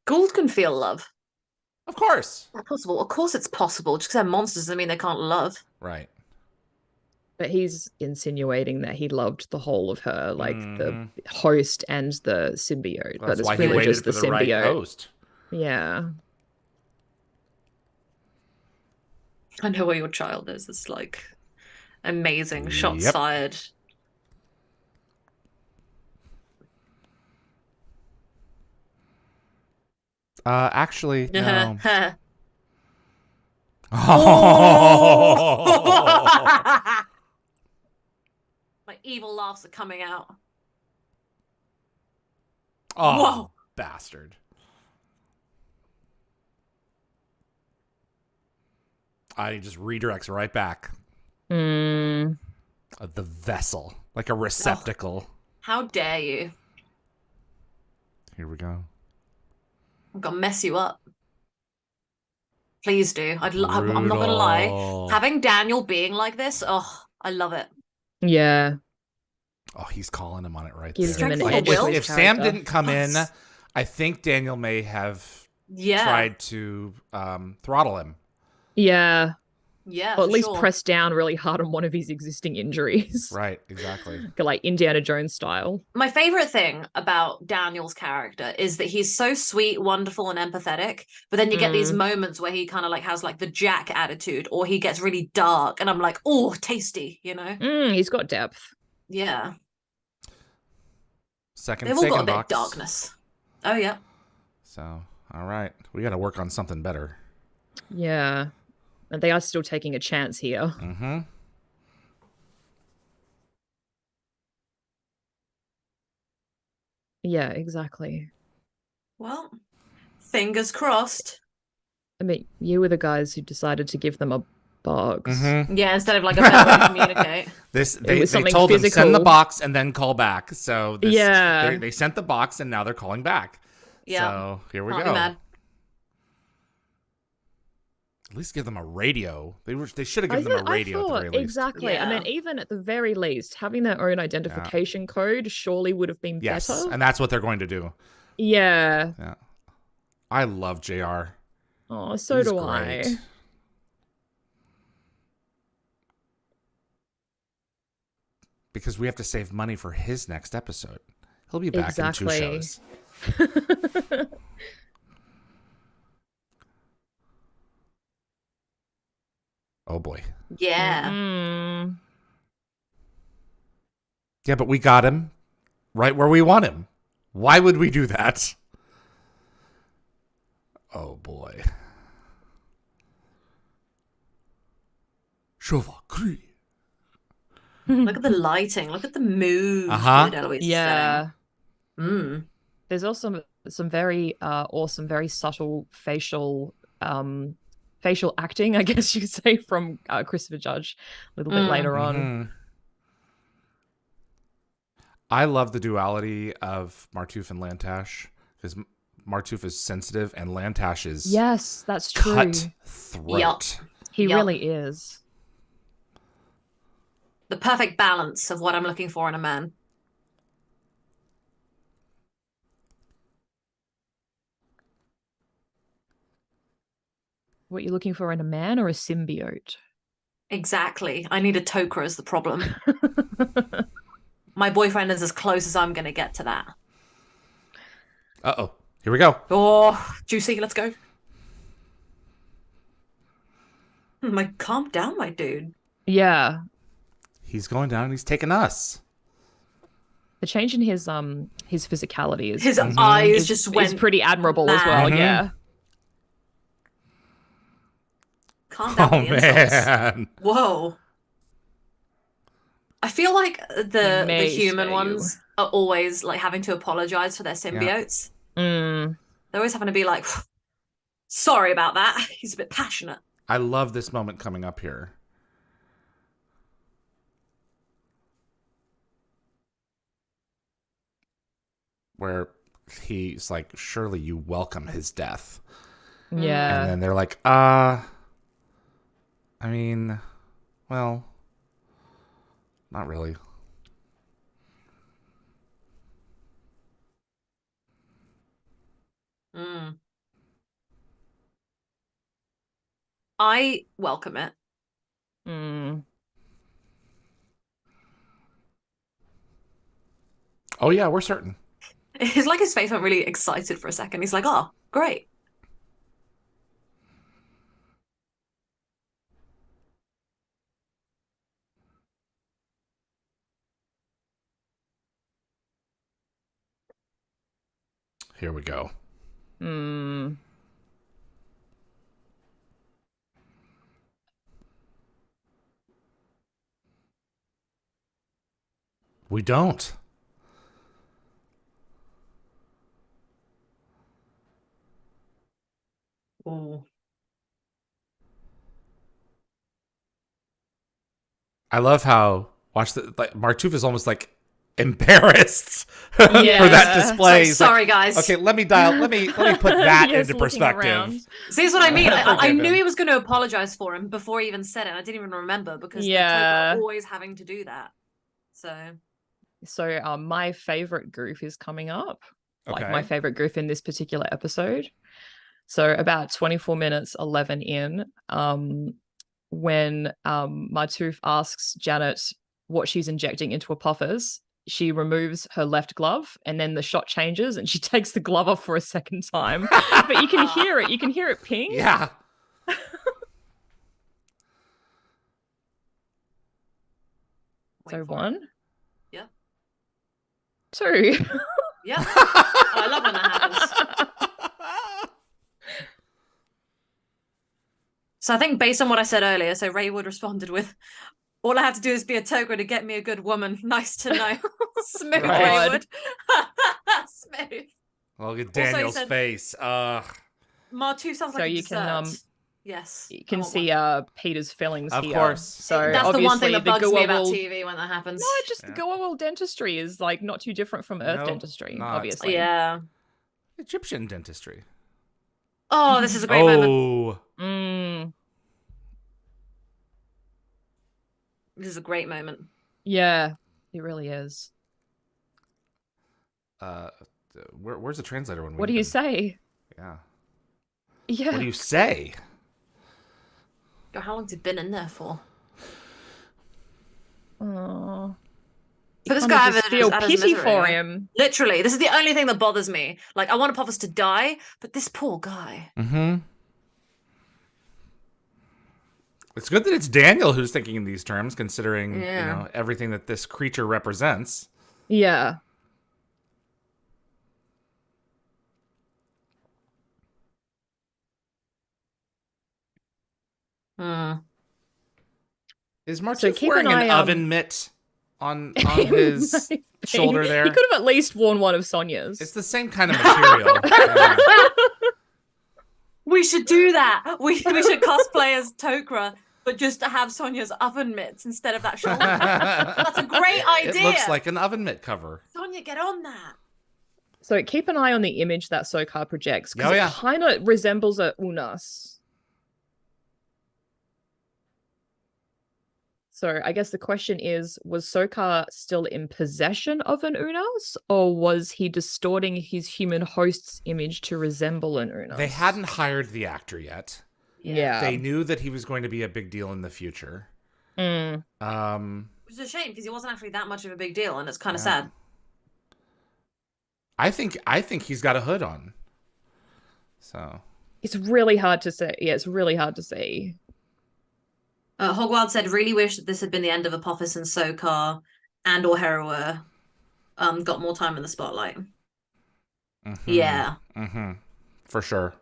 Gould can feel love. Of course. Possible. Of course it's possible. Just because they're monsters doesn't mean they can't love. Right. But he's insinuating that he loved the whole of her, like the host and the symbiote. That's but why it's really he waited just for the the right symbiote. host. Yeah. I know where your child is. It's like amazing. Shots fired. Actually, no. My evil laughs are coming out. Oh, whoa. Bastard. He just redirects right back. The vessel, like a receptacle. How dare you? Here we go. I'm gonna mess you up. Please do. I'm not gonna lie. Having Daniel being like this, I love it. Yeah. Oh, he's calling him on it right Gives there. him an Like, edge if Sam didn't come in, I think Daniel may have tried to throttle him. Yeah. Yeah. Or at least press down really hard on one of his existing injuries. Right, exactly. Like Indiana Jones style. My favorite thing about Daniel's character is that he's so sweet, wonderful, and empathetic. But then you get these moments where he kind of like has like the Jack attitude, or he gets really dark, and I'm like, oh, tasty, you know? He's got depth. Yeah. They've all got a bit of darkness. Oh yeah. So, all right, we got to work on something better. Yeah. And they are still taking a chance here. Mm-hmm. Yeah, exactly. Well, fingers crossed. I mean, you were the guys who decided to give them a box. Yeah, instead of like a better way to communicate. They told them send the box and then call back. So they sent the box and now they're calling back. Yeah. So here we go. Mad. At least give them a radio. They should have given them a radio at the very least. Exactly. Yeah. I mean, even at the very least, having their own identification code surely would have been better. And that's what they're going to do. Yeah. Yeah. I love JR. Oh, so do I. Because we have to save money for his next episode. He'll be back in 2 shows. Oh boy. Yeah. Yeah, but we got him right where we want him. Why would we do that? Oh boy. Chauva-Cree. Look at the lighting. Look at the mood. Yeah. There's also some very awesome, very subtle facial acting, I guess you could say, from Christopher Judge a little bit later on. I love the duality of Martouf and Lantash because Martouf is sensitive and Lantash is Yes, that's true. Cutthroat. Yup. He Yup. really is. The perfect balance of what I'm looking for in a man. What you're looking for in a man or a symbiote? Exactly. I need a Tok'ra is the problem. My boyfriend is as close as I'm going to get to that. Uh-oh. Here we go. Oh, juicy. Let's go. Calm down, my dude. Yeah. He's going down and he's taking us. The change in his physicality is His eyes just went is pretty admirable as well. Mhm. Yeah. Calm down. Oh, with the insults. man. Whoa. I feel like the may human spare ones are always like having to apologize for their symbiotes. Mm. They're always having to be like, sorry about that. He's a bit passionate. I love this moment coming up here. Where he's like, surely you welcome his death. Yeah. And then they're like, I mean, well, not really. Mm. I welcome it. Mm. Oh, yeah, we're certain. It's like his face went really excited for a second. He's like, oh, great. Here we go. Mm. We don't. Ooh. I love how Martouf is almost like embarrassed for Yeah. that display. Like, He's sorry, like, guys. okay, let me put that Yes, into looking perspective. around. See, that's what I mean. I Forgive knew him. he was going to apologize for him before he even said it. I didn't even remember because the Yeah. Tok'ra are always having to do that. So, My favorite goof is coming up. Like Okay. my favorite goof in this particular episode. So about 24 minutes 11 in, when Martouf asks Janet what she's injecting into Apophis, she removes her left glove and then the shot changes and she takes the glove off for a second time. But you can hear it. You can hear it ping. Yeah. wait So for it. 1. Yeah. 2. Yeah. Oh, I love when that happens. So I think based on what I said earlier, so Raywood responded with, all I have to do is be a Tok'ra to get me a good woman. Nice to know. Smooth, Right. Raywood. Smooth. Look at Daniel's said- face. Martouf sounds So like a you can, dessert. Yes. You I can want see one. Peter's fillings Of here. course. So That's the one thing that bugs me about Goa'uld- TV when that happens. No, just Yeah. Goa'uld dentistry is like not too different from Earth Nope, dentistry, not. obviously. Yeah. Egyptian dentistry. Oh, this is a great moment. Oh. Mm, This is a great moment. yeah, it really is. Where's the translator when we What do need you him? say? Yeah. Yeah. What do you say? God, how long's he been in there for? Aw. But this Kinda guy just has feel had his pity misery, for right? him. Literally, this is the only thing that bothers me. Like, I want Apophis to die, but this poor guy. Mm-hmm. It's good that it's Daniel who's thinking in these terms, considering Yeah. everything that this creature represents. Yeah. Hmm. Is Martouf keep wearing an an eye, oven mitt on his shoulder there? He could have at least worn one of Sonia's. It's the same kind of material. Yeah. We should do that. We should cosplay as Tok'ra, but just to have Sonya's oven mitts instead of that shoulder. That's a great idea. It looks like an oven mitt cover. Sonya, get on that. So keep an eye on the image that Sokar projects, because Oh, it kind of resembles a Unas. So I guess the question is, was Sokar still in possession of an Unas, or was he distorting his human host's image to resemble an Unas? They hadn't hired the actor yet. Yeah. They knew that he was going to be a big deal in the future. Mm. Which is a shame, because he wasn't actually that much of a big deal, and it's kind of sad. I think he's got a hood on. So It's really hard to say. Yeah, it's really hard to see. Hogwild said, really wish that this had been the end of Apophis and Sokar and or Hera got more time in the spotlight. Mm-hmm. Yeah. Mm-hmm. For sure.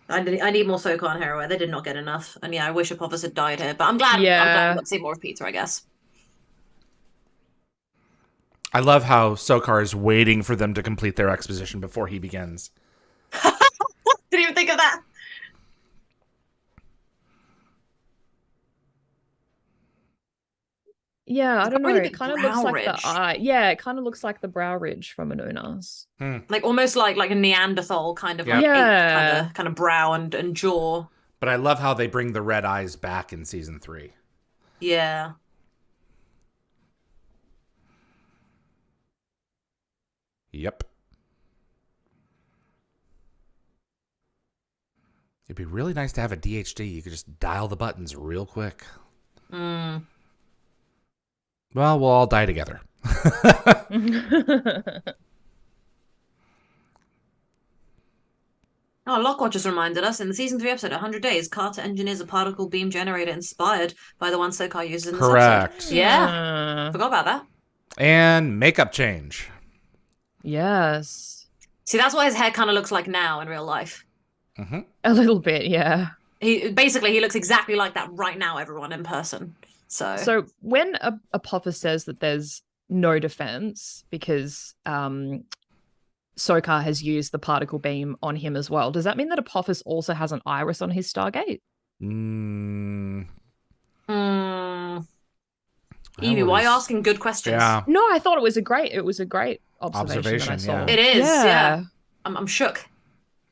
I need more Sokar and Hera. They did not get enough. And yeah, I wish Apophis had died here. But I'm glad we got to see more of Peter, I guess. I love how Sokar is waiting for them to complete their exposition before he begins. Didn't even think of that. Yeah, I don't know. really It big kind of brow looks like ridge. the eye. Yeah, it kind of looks like the brow ridge from an Unas. Like almost like a Neanderthal kind of Yeah. kind of brow and jaw. But I love how they bring the red eyes back in season 3. Yeah. Yep. It'd be really nice to have a DHD. You could just dial the buttons real quick. Mm. Well, we'll all die together. Oh, Lockwatch just reminded us in the season 3 episode, 100 Days, Carter engineers a particle beam generator inspired by the one Sokar uses in this Correct. episode. Yeah. Forgot about that. And makeup change. Yes. See, that's what his hair kind of looks like now in real life. Mm-hmm. A little bit, yeah. He looks exactly like that right now, everyone, in person. So when Apophis says that there's no defense because Sokar has used the particle beam on him as well, does that mean that Apophis also has an iris on his Stargate? Yvie, why are you asking good questions? Yeah. No, I thought it was a great observation that I saw. Yeah. It is, yeah. I'm shook.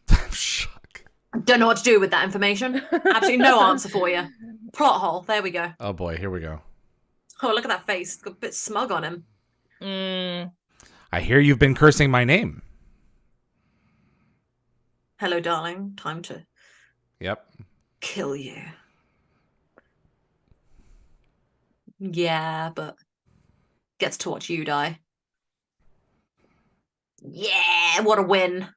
I'm shook. Don't know what to do with that information. Absolutely no answer for you. Plot hole. There we go. Oh boy, here we go. Oh, look at that face. It's got a bit smug on him. I hear you've been cursing my name. Hello, darling. Time to kill you. Yeah, but gets to watch you die. Yeah, what a win.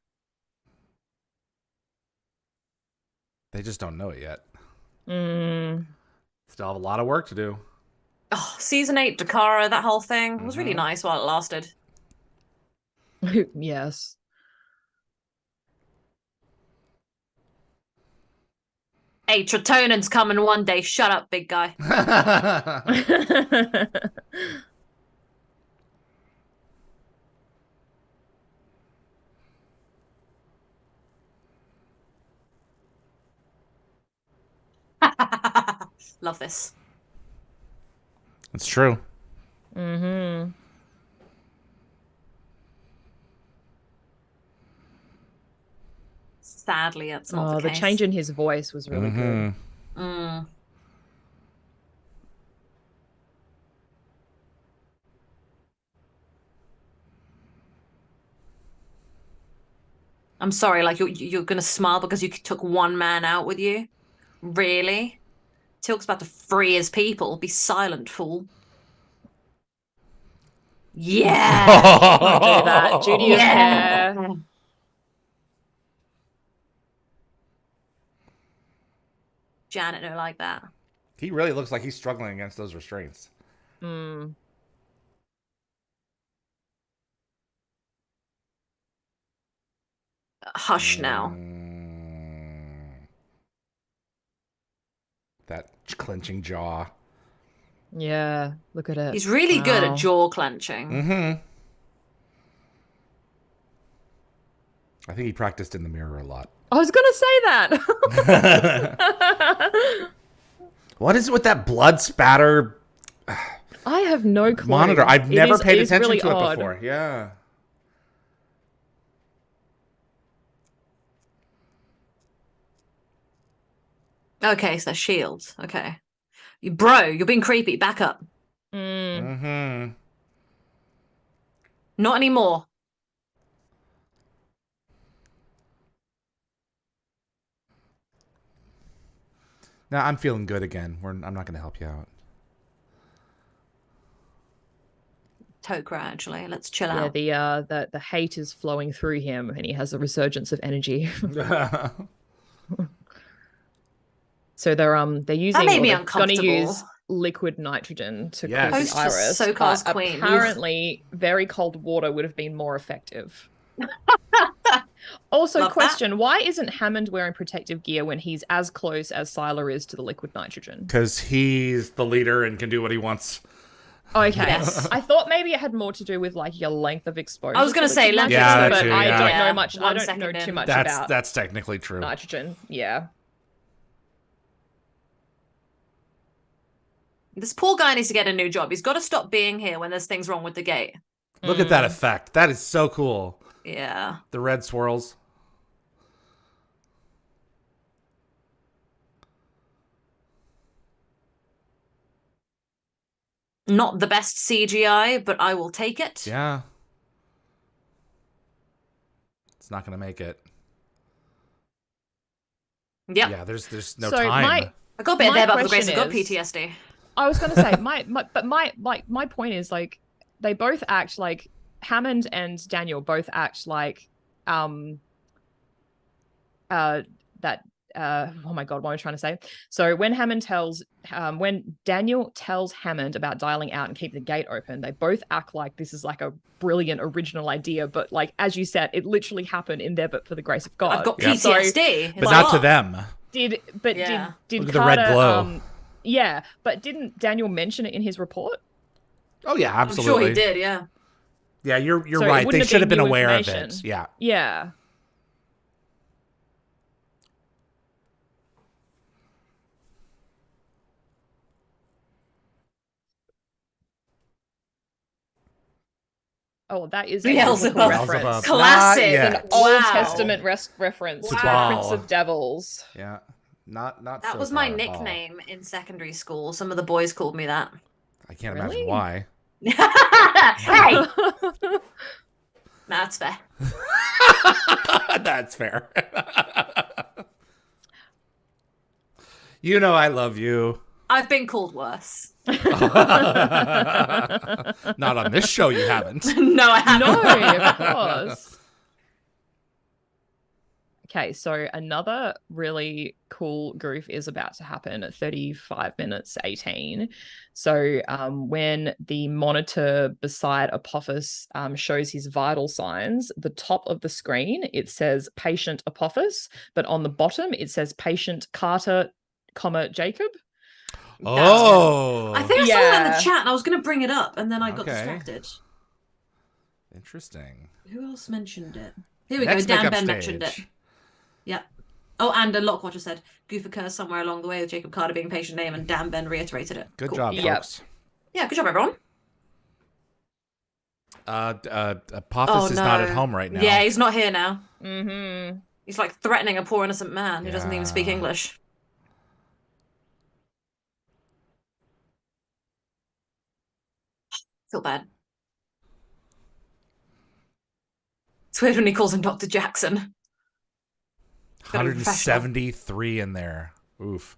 They just don't know it yet. Still have a lot of work to do. Oh, season 8, Dakara, that whole thing was really nice while it lasted. Yes. Hey, Tratonan's coming one day. Shut up, big guy. Love this. It's true. Mm-hmm. Sadly, that's not the case. The change in his voice was really good. I'm sorry, like you're gonna smile because you took one man out with you? Really? Tilk's about to free his people. Be silent, fool. Yeah. I'll do that. Judy of hair. Janet, no, like that. He really looks like he's struggling against those restraints. Hush now. That clenching jaw. Yeah, look at it. He's really good at jaw clenching. I think he practiced in the mirror a lot. I was gonna say that. What is it with that blood spatter I have no clue. monitor? I've never paid attention really to odd. it before. Yeah. Okay, so they're shields. Okay. Bro, you're being creepy. Back up. Mm-hmm. Not anymore. Now I'm feeling good again. I'm not going to help you out. Tokra, actually. Let's chill Yeah, out. the hate is flowing through him, and he has a resurgence of energy. So they're using That made me they're gonna uncomfortable. use liquid nitrogen to Yes. cool the Hostess iris. Sokar's But queen. apparently, very cold water would have been more effective. Also, Love question: why isn't Hammond wearing protective gear when he's as close as Sylar is to the liquid nitrogen? Because he's the leader and can do what he wants. Okay, Yes. I thought maybe it had more to do with like your length of exposure. I was gonna to say liquid length of Yeah, nitrogen, that but too, I yeah. don't Yeah, know much. I 1 don't know second too in. much about That's technically true. nitrogen. Yeah. This poor guy needs to get a new job. He's got to stop being here when there's things wrong with the gate. Look at that effect. That is so cool. Yeah. The red swirls. Not the best CGI, but I will take it. Yeah. It's not going to make it. Yep. Yeah, there's no So time. I got a bit My there, but for the grace of God, question PTSD. I was gonna say my point is like they both act like Hammond and Daniel both act like that oh my god, what am I trying to say? So when when Daniel tells Hammond about dialing out and keep the gate open, they both act like this is like a brilliant original idea, but like as you said, it literally happened in there but for the grace of God. I've got Yeah. PTSD. But not to them. Did Yeah. did Look at the red Carter, glow. yeah, but didn't Daniel mention it in his report? Oh yeah, I'm absolutely. sure he did, yeah. Yeah, you're So it right. wouldn't They have should have been been new aware of information. it. Yeah. Yeah. Oh, that is a Beelzebub. biblical reference. Beelzebub. Classic. Not yet. An Old Wow. Testament reference to the Wow. Prince of Devils. Yeah. Not That so was my far at all. nickname in secondary school. Some of the boys called me that. I can't Really? imagine why. Hey! That's fair. That's fair. You know I love you. I've been called worse. Not on this show, you haven't. No, I haven't. No, of course. Okay, so another really cool goof is about to happen at 35 minutes 18. So when the monitor beside Apophis shows his vital signs, the top of the screen, it says patient Apophis, but on the bottom, it says patient Carter, Jacob. Oh. I think I saw that in Yeah. the chat and I was going to bring it up and then I got Okay. distracted. Interesting. Who else mentioned it? Here we Next go. Dan makeup Ben stage. mentioned it. Yeah. Oh, and a Lockwatcher said goof occurs somewhere along the way with Jacob Carter being patient name, and Dan Ben reiterated it. Good Cool. job, Yep. folks. Yeah, good job, everyone. Apophis is not at home right now. Yeah, he's not here now. Mm-hmm. He's like threatening a poor innocent man who doesn't even speak Yeah. English. Feel bad. It's weird when he calls him Dr. Jackson. Gotta be professional. 173 in there. Oof.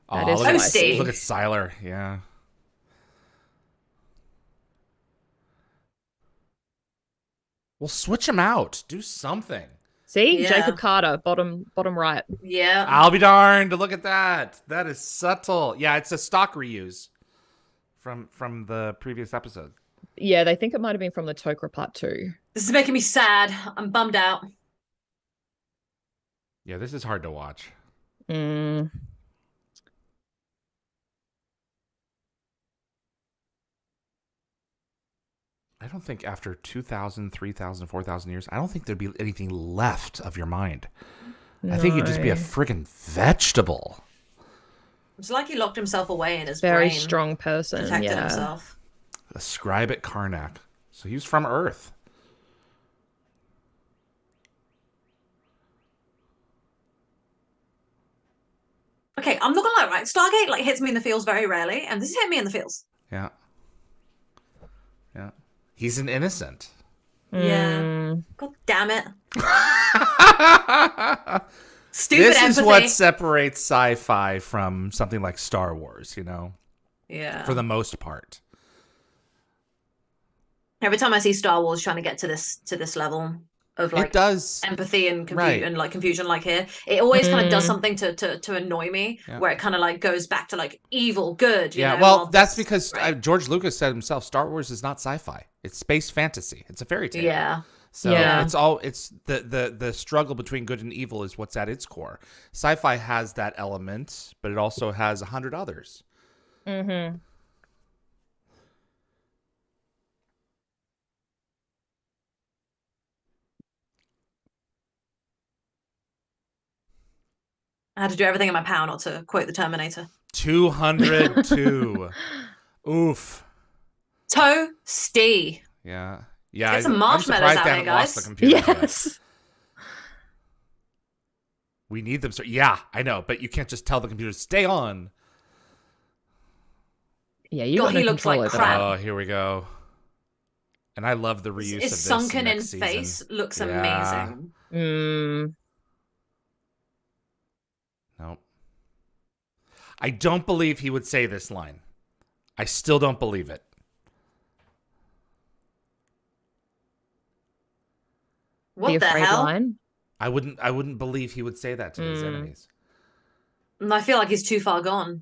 That Aw, is look, at, spicy. look at Sylar. Yeah. Well, switch him out. Do something. See, Yeah. Jacob Carter, bottom right. Yeah. I'll be darned. Look at that. That is subtle. Yeah, it's a stock reuse from the previous episode. Yeah, they think it might have been from the Tokra Part 2. This is making me sad. I'm bummed out. Yeah, this is hard to watch. Mm. I don't think after 2,000, 3,000, 4,000 years, I don't think there'd be anything left of your mind. I think you'd just be a No. friggin' vegetable. It's like he locked himself away in his Very brain. strong person. Protected Yeah. himself. A scribe at Karnak. So he was from Earth. Okay, I'm not gonna lie, right? Stargate like hits me in the feels very rarely, and this hit me in the feels. Yeah. He's an innocent. Yeah. God damn it. Stupid This empathy. is what separates sci-fi from something like Star Wars, you know? Yeah. For the most part. Every time I see Star Wars trying to get to this level of like It does. empathy and Right. and like confusion, like here, it always kind of does something to annoy me, where it kind of like goes back to like evil, good. You know? Well, that's because George Lucas said himself, Star Wars is not sci-fi. It's space fantasy. It's a fairy tale. Yeah. So it's the struggle between good and evil is what's at its core. Sci-fi has that element, but it also has 100 others. Mm-hmm. I had to do everything in my power not to quote the Terminator. 202. Oof. Toasty. Yeah. Get some marshmallows I'm surprised out they there, haven't guys. lost the computers yet. Yes. We need them. Yeah, I know, but you can't just tell the computers stay on. Yeah, you God, got no he looks control like over crap. that. Oh, here we go. And I love the reuse of His this sunken in next face season. looks Yeah. amazing. Mm. Nope. I don't believe he would say this line. I still don't believe it. What the afraid hell? line? I wouldn't believe he would say that to his enemies. And I feel like he's too far gone.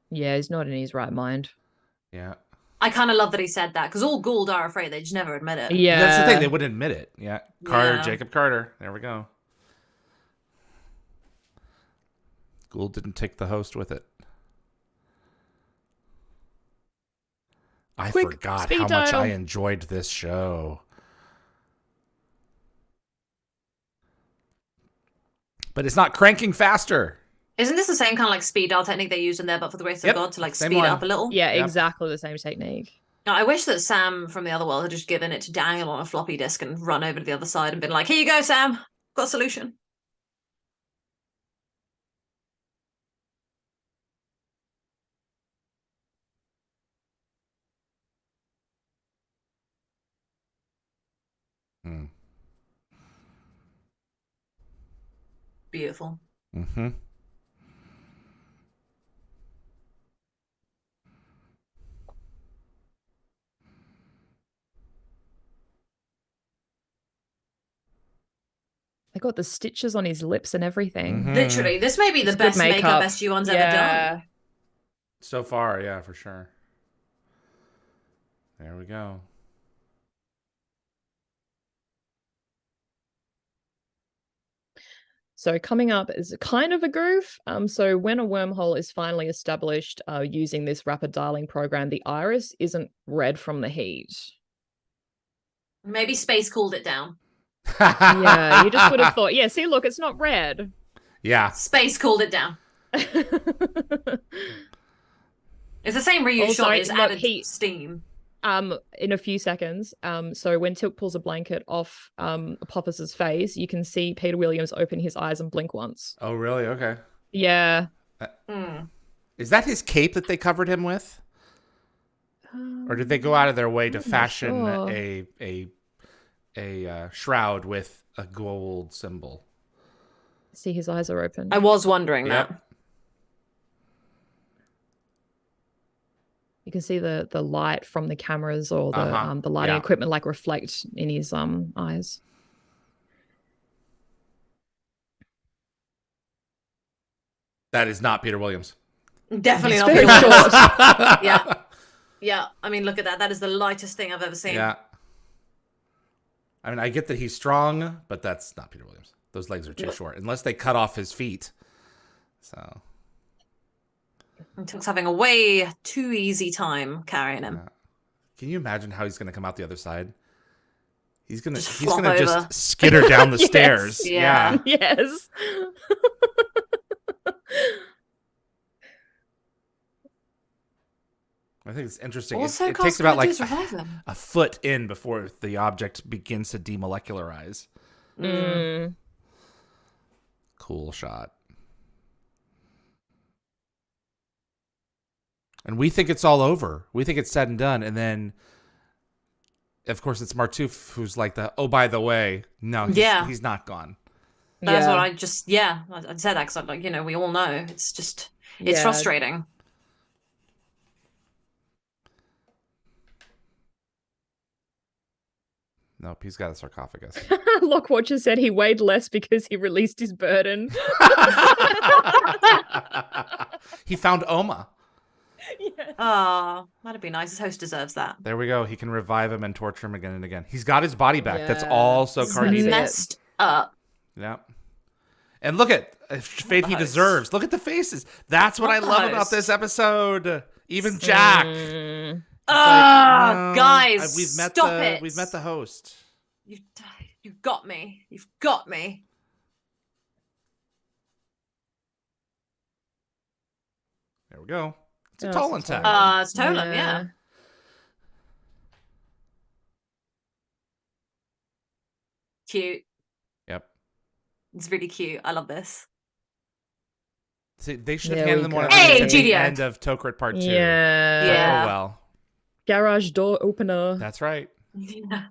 Yeah, he's not in his right mind. Yeah. I kind of love that he said that, because all Gould are afraid, they just never admit it. Yeah. That's the thing, they wouldn't admit it. Yeah. Carter, Yeah. Jacob Carter. There we go. Gould didn't take the host with it. I Quick, forgot speed how much dial. I enjoyed this show. But it's not cranking faster. Isn't this the same kind of like speed dial technique they used in there, but for the grace of God, to like same speed one. it up a little? Yeah, Yep. exactly the same technique. Now, I wish that Sam from the other world had just given it to Daniel on a floppy disk and run over to the other side and been like, here you go, Sam. Got a solution. Beautiful. Mm-hmm. They got the stitches on his lips and everything. Mhm. Literally, this may be the It's good best makeup makeup. SG-1's ever done. So far, yeah, for sure. There we go. So coming up is kind of a goof. So when a wormhole is finally established using this rapid dialing program, the iris isn't red from the heat. Maybe Space cooled it down. Yeah, you just would have thought, yeah, see, look, it's not red. Yeah. Space cooled it down. It's the same reuse Also, shot, it's look, added steam. In a few seconds. So when Tilk pulls a blanket off Apophis's face, you can see Peter Williams open his eyes and blink once. Oh, really? Okay. Yeah. Is that his cape that they covered him with? Or did they go out of their way to fashion sure. a shroud with a gold symbol? See, his eyes are open. I was wondering Yep. that. You can see the light from the cameras or the the lighting Yeah. equipment like reflect in his eyes. That is not Peter Williams. Definitely It's not. very Peter Williams. short. Yeah. Yeah. I mean, look at that. That is the lightest thing I've ever seen. Yeah. I mean, I get that he's strong, but that's not Peter Williams. Those legs are too short, unless they cut off his feet. So. And Tilk's having a way too easy time carrying him. Yeah. Can you imagine how he's going to come out the other side? He's gonna Just he's flop gonna over. just skitter down the Yes. stairs. Yeah. Yes. I think it's interesting. Also, It takes about like revive them. a foot in before the object begins to demolecularize. Cool shot. And we think it's all over. We think it's said and done. And then, of course, it's Martouf who's like oh, by the way, no, he's not gone. That's what I just, I said that because, like, we all know. It's just, it's frustrating. Nope, he's got a sarcophagus. Lockwatcher said he weighed less because he released his burden. He found Oma. Yes. Oh, that'd be nice. His host deserves that. There we go. He can revive him and torture him again and again. He's got his body back. That's all so Carnita. Messed up. Yeah. And look at fate he deserves. Look at the faces. That's what I love about this episode. Even Jack. Guys, stop it. We've met the host. You've got me. You've got me. There we go. It's a Tolan tag. It's Tolan, yeah. Cute. Yep. It's really cute. I love this. See, they should have handed them one at the end of Tokrit Part 2. Yeah. Oh, well. Garage door opener. That's right. Yeah.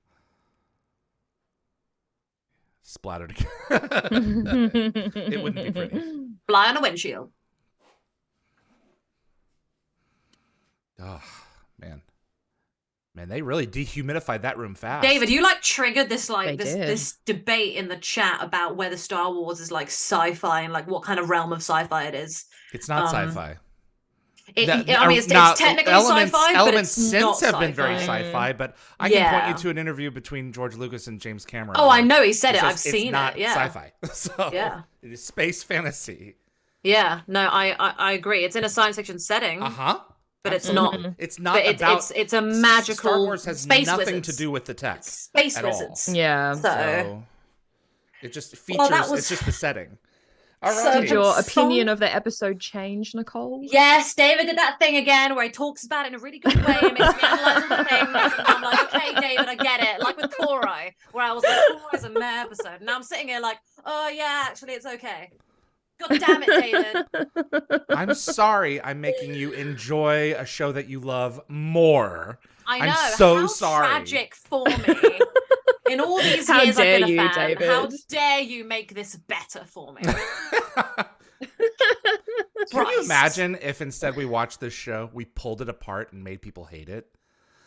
Splattered again. It wouldn't be pretty. Fly on a windshield. Oh, man. Man, they really dehumidified that room fast. David, you triggered this this debate in the chat about whether Star Wars is sci-fi and what kind of realm of sci-fi it is. It's not sci-fi. It's technically sci-fi, but it's since not have been very sci-fi. But I can point you to an interview between George Lucas and James Cameron. Oh, I know he said it. I've seen it. It's not sci-fi. So it is space fantasy. Yeah, no, I agree. It's in a science fiction setting. But it's not. It's not about. It's a magical. Star Wars has space nothing wizards. to do with the tech. Space at wizards. All. Yeah. So it just features. It's just the setting. All right. Did your opinion of the episode change, Nicole? Yes, David did that thing again where he talks about it in a really good way and makes me analyze all the things. And I'm like, okay, David, I get it. Like with Korai, where I was like, Korai's a meh episode. And now I'm sitting here like, oh yeah, actually it's okay. God damn it, David. I'm sorry I'm making you enjoy a show that you love more. I know. I'm so how sorry. Tragic for me. In all these years I've been a fan, David? how dare you make this better for me? Can you imagine if instead we watched this show, we pulled it apart and made people hate it?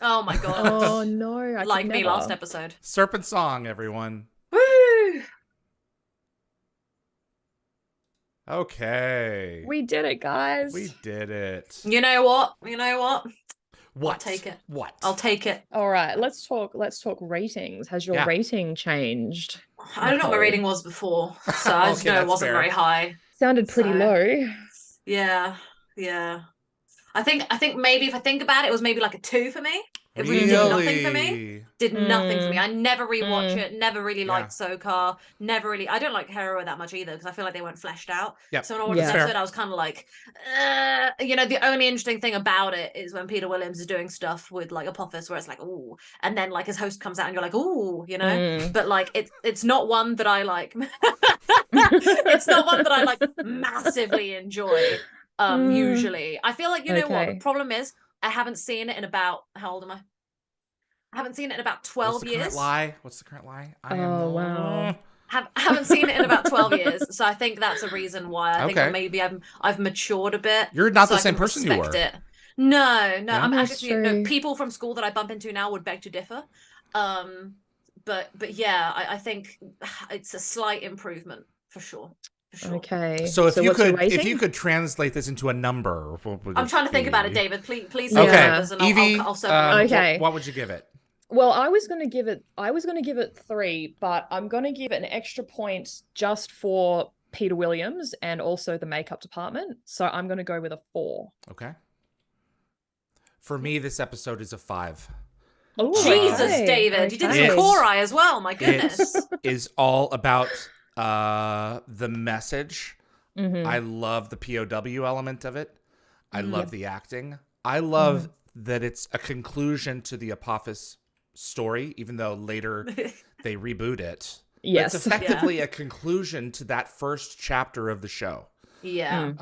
Oh my god. Oh no. Like me last episode. Serpent song, everyone. Woo! Okay. We did it, guys. We did it. You know what? What? I'll take it. What? I'll take it. All right, let's talk ratings. Has your rating changed? I don't know what my rating was before, so I just know it wasn't very high. Sounded pretty low. Yeah. I think maybe if I think about it, it was maybe like a 2 for me. It really did nothing for me. Did nothing for me. I never rewatch it. Never really liked Sokar. Never really. I don't like Hero that much either because I feel like they weren't fleshed out. Yep. So when I watched this episode, I was kind of like, the only interesting thing about it is when Peter Williams is doing stuff with Apophis where it's like, ooh, and then his host comes out and you're like, ooh, But it's not one that I like. It's not one that I massively enjoy. Usually, I feel like what the problem is. I haven't seen it in about, how old am I? I haven't seen it in about 12 years. What's the current lie? Wow. Haven't seen it in about 12 years. So I think that's a reason why. I think maybe I've matured a bit. You're not the same person you were. No. I'm That's actually, people from school that I bump into now would beg to differ. But yeah, I think it's a slight improvement for sure. Sure. Okay. So if you could translate this into a number, I'm trying to think about it, David. Please. Okay, Yvie, okay. What would you give it? Well, I was going to give it 3, but I'm going to give it an extra point just for Peter Williams and also the makeup department. So I'm going to go with a 4. Okay. For me, this episode is a 5. Oh, Jesus, David, you did some Korai as well. My goodness, it is all about the message. I love the POW element of it. I love the acting. I love that it's a conclusion to the Apophis story, even though later they reboot it. Yes. But it's effectively a conclusion to that first chapter of the show. Yeah.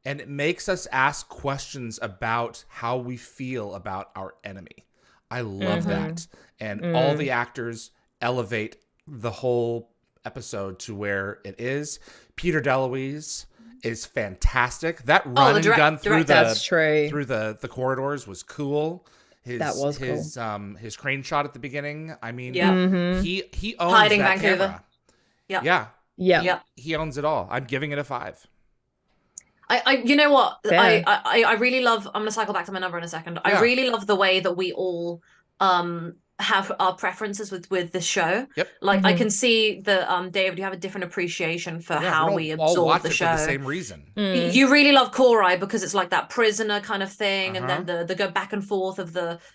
And it makes us ask questions about how we feel about our enemy. I love that. And all the actors elevate the whole episode to where it is. Peter DeLuise is fantastic. That run and gun through the corridors was cool. His crane shot at the beginning. I mean, he owns Hiding that Vancouver. camera. Yeah. He owns it all. I'm giving it a 5. You know what? Fair. I really love. I'm gonna cycle back to my number in a second. I really love the way that we all have our preferences with the show. Yep. Like I can see that David, you have a different appreciation for how we absorb the show. For the same reason. You really love Korai because it's like that prisoner kind of thing, and then the go back and forth of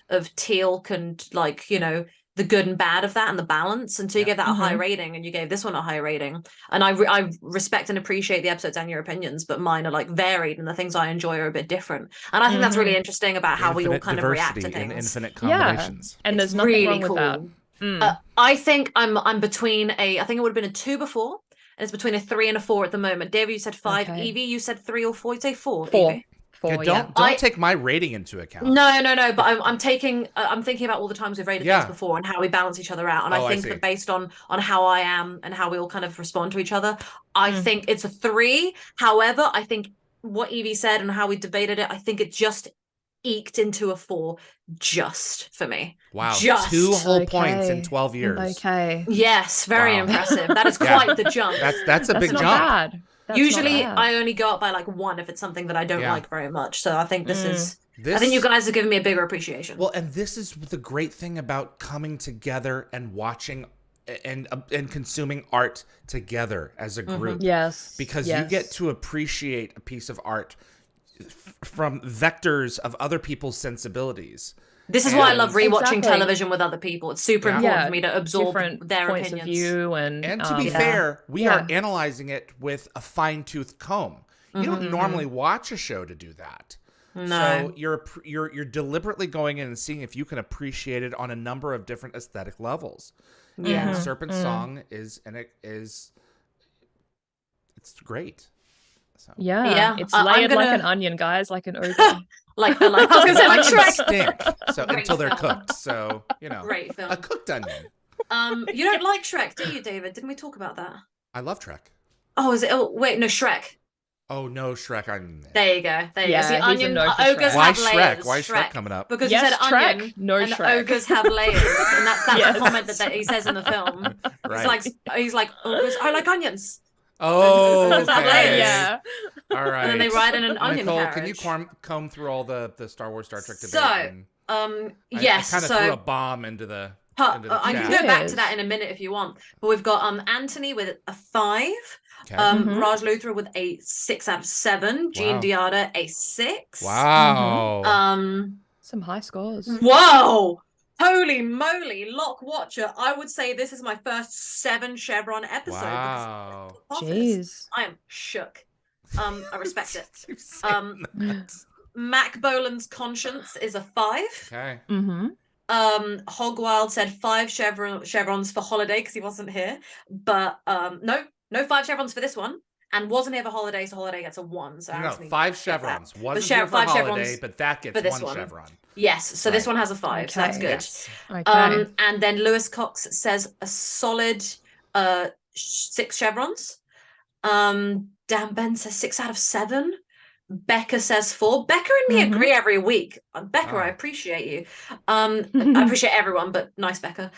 Teal'c and like, you know, the good and bad of that and the balance. And so you gave that a high rating, and you gave this one a high rating. And I respect and appreciate the episodes and your opinions, but mine are like varied, and the things I enjoy are a bit different. And I think that's really interesting about how we all kind of react to things. Infinite combinations. Yeah. And there's nothing really wrong with that. I think I'm between I think it would have been a 2 before, and it's between a 3 and a 4 at the moment. David, you said 5. Yvie, you said 3 or 4. You'd say 4. 4. Yvie? Don't take my rating into account. No. But I'm thinking about all the times we've rated things before and how we balance each other out. And I think that based on how I am and how we all kind of respond to each other, I think it's a 3. However, I think what Yvie said and how we debated it, I think it just eked into a 4 just for me. Wow. Just. 2 whole points in 12 years. Okay. Yes, very impressive. That is quite the jump. That's a big not jump. Bad. That's Usually I only go up by like 1 if it's something that I don't like very much. So I think I think you guys have given me a bigger appreciation. Well, and this is the great thing about coming together and watching and consuming art together as a group. Yes. Because you get to appreciate a piece of art from vectors of other people's sensibilities. This is why I love rewatching television with other people. It's super important for me to absorb different their points opinions. of view, and to be fair, we are analyzing it with a fine-tooth comb. You don't normally watch a show to do that. No. So you're deliberately going in and seeing if you can appreciate it on a number of different aesthetic levels. Yeah. And Serpent's song it's great. So. Yeah. It's layered like an onion, guys, like an ogre. like I was gonna say like Shrek. Stink. So until they're cooked. So, you know. Great film. A cooked onion. You don't like Shrek, do you, David? Didn't we talk about that? I love Shrek. Oh, is it? Oh, wait, no, Shrek. Oh no, Shrek! There you go. There you go. See, he's a onion. no for Ogres Shrek. Why have Shrek? layers. Why is Shrek coming up? Because you said Shrek, onion. no and Shrek. ogres have layers, and that's the comment that he says in the film. Right. He's like ogres. I like onions. Oh, Ogres have okay. layers. Yeah. All right. And then they ride in an onion Nicole, carriage. can you comb through all the Star Wars, Star Trek debate? So, yes. I kind of threw a bomb into the. I can go back to that in a minute if you want. But we've got Anthony with a 5. Okay. Raj Luthra with a 6 out of 7. Jean Diada a 6. Wow. Some high scores. Whoa! Holy moly, Lock Watcher. I would say this is my first 7 Chevron episode. Wow. Jeez. I am shook. I respect it. Mac Boland's Conscience is a 5. Okay. Hogwild said 5 chevrons for Holiday because he wasn't here. But no 5 chevrons for this one. And wasn't here for Holiday, so Holiday gets a 1. So no, 5 chevrons. Wasn't here for Holiday, but that gets 1 chevron. Yes, so this one has a 5, so that's good. Yes. Okay. And then Lewis Cox says a solid 6 chevrons. Dan Ben says 6 out of 7. Becca says 4. Becca and me agree every week. Becca, I appreciate you. I appreciate everyone, but nice Becca.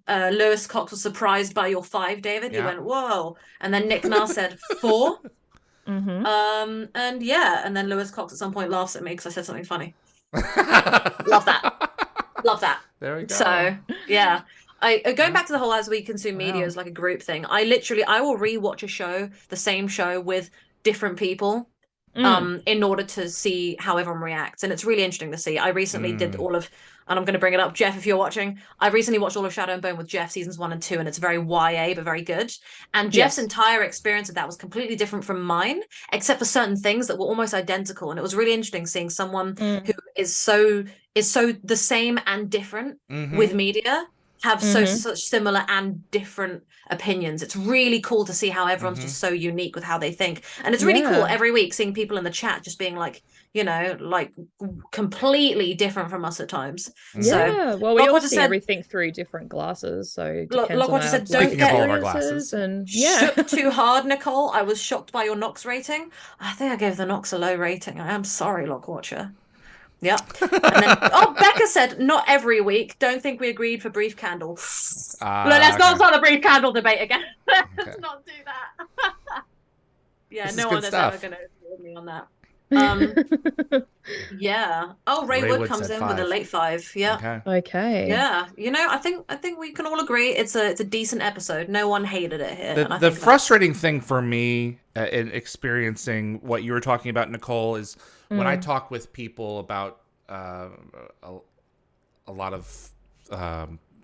Lewis Cox was surprised by your 5, David. He went, whoa. And then Nick Nahr said 4. And then Lewis Cox at some point laughs at me because I said something funny. Love that. There we go. So yeah, going back to the whole as we consume media as like a group thing. I will rewatch the same show with different people in order to see how everyone reacts. And it's really interesting to see. I recently did all of, and I'm going to bring it up, Jeff, if you're watching, I recently watched all of Shadow and Bone with Jeff, seasons 1 and 2, and it's very YA, but very good. And Jeff's entire experience of that was completely different from mine, except for certain things that were almost identical. And it was really interesting seeing someone who is so the same and different with media have such similar and different opinions. It's really cool to see how everyone's just so unique with how they think. And it's really cool every week seeing people in the chat just being like, you know, like completely different from us at times. Yeah, well, we all see everything through different glasses, so Lockwater said, don't get all of our glasses. And shook too hard, Nicole. I was shocked by your Nox rating. I think I gave the Nox a low rating. I am sorry, Lockwatcher. Yep. And then, Becca said, not every week. Don't think we agreed for brief candle. Let's not start the brief candle debate again. Let's not do that. Yeah, no one is ever going to agree with me on that. Yeah. Oh, Ray Wood comes in 5. With a late 5. Yeah. Okay. Yeah. You know, I think we can all agree it's a decent episode. No one hated it here. The frustrating thing for me in experiencing what you were talking about, Nicole, is when I talk with people about a lot of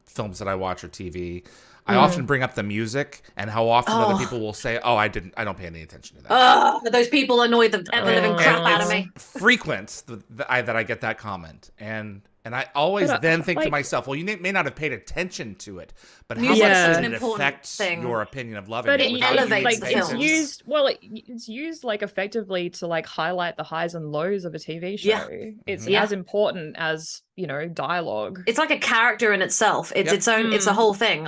films that I watch or TV, I often bring up the music and how often other people will say, "Oh, I don't pay any attention to that." Those people annoy the ever-living crap out of me. Frequent that I get that comment, and I always then think to myself, well, you may not have paid attention to it, but how much does it affect your opinion of loving it? But it elevates the it's films. used it's used like effectively to like highlight the highs and lows of a TV show. Yeah. It's as important as, you know, dialogue. It's like a character in itself. It's its own. It's a whole thing.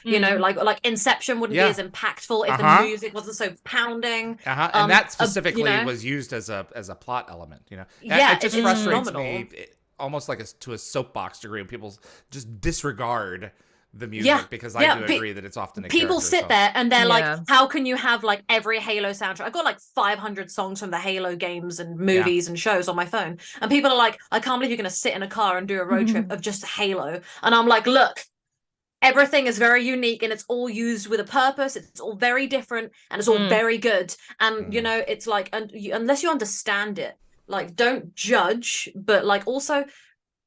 You know, like Inception wouldn't be as impactful if the music wasn't so pounding. And that specifically was used as a plot element. You know, it just frustrates me. Almost like to a soapbox degree, when people just disregard the music because I do agree that it's often people sit there and they're like, how can you have like every Halo soundtrack? I've got like 500 songs from the Halo games and movies and shows on my phone, and people are like, I can't believe you're gonna sit in a car and do a road trip of just Halo. And I'm like, look, everything is very unique and it's all used with a purpose. It's all very different and it's all very good. And you know, it's like, unless you understand it, like, don't judge, but like also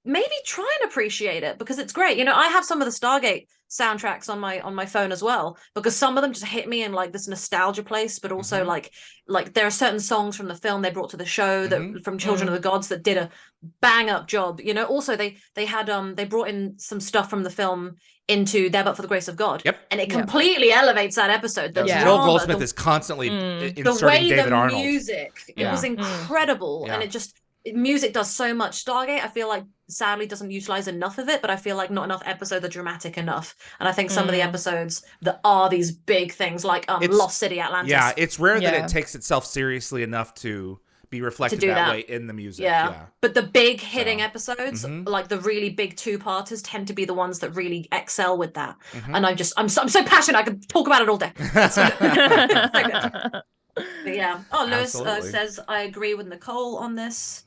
maybe try and appreciate it, because it's great. You know, I have some of the Stargate soundtracks on my phone as well, because some of them just hit me in like this nostalgia place, but also like there are certain songs from the film they brought to the show that from Children of the Gods that did a bang up job. You know, also they had they brought in some stuff from the film into There But For the Grace of God. Yep. And it completely elevates that episode. The drama, Joel Goldsmith is constantly inserting David Arnold. The music, it was incredible. And it just, music does so much. Stargate, I feel like, sadly doesn't utilize enough of it, but I feel like not enough episodes are dramatic enough. And I think some of the episodes that are these big things, like Lost City, Atlantis. Yeah, it's rare that it takes itself seriously enough to be reflected that way in the music. Yeah. But the big hitting episodes, like the really big two-parters, tend to be the ones that really excel with that. And I'm so passionate, I could talk about it all day. So good. But yeah. Oh, Lewis says, I agree with Nicole on this.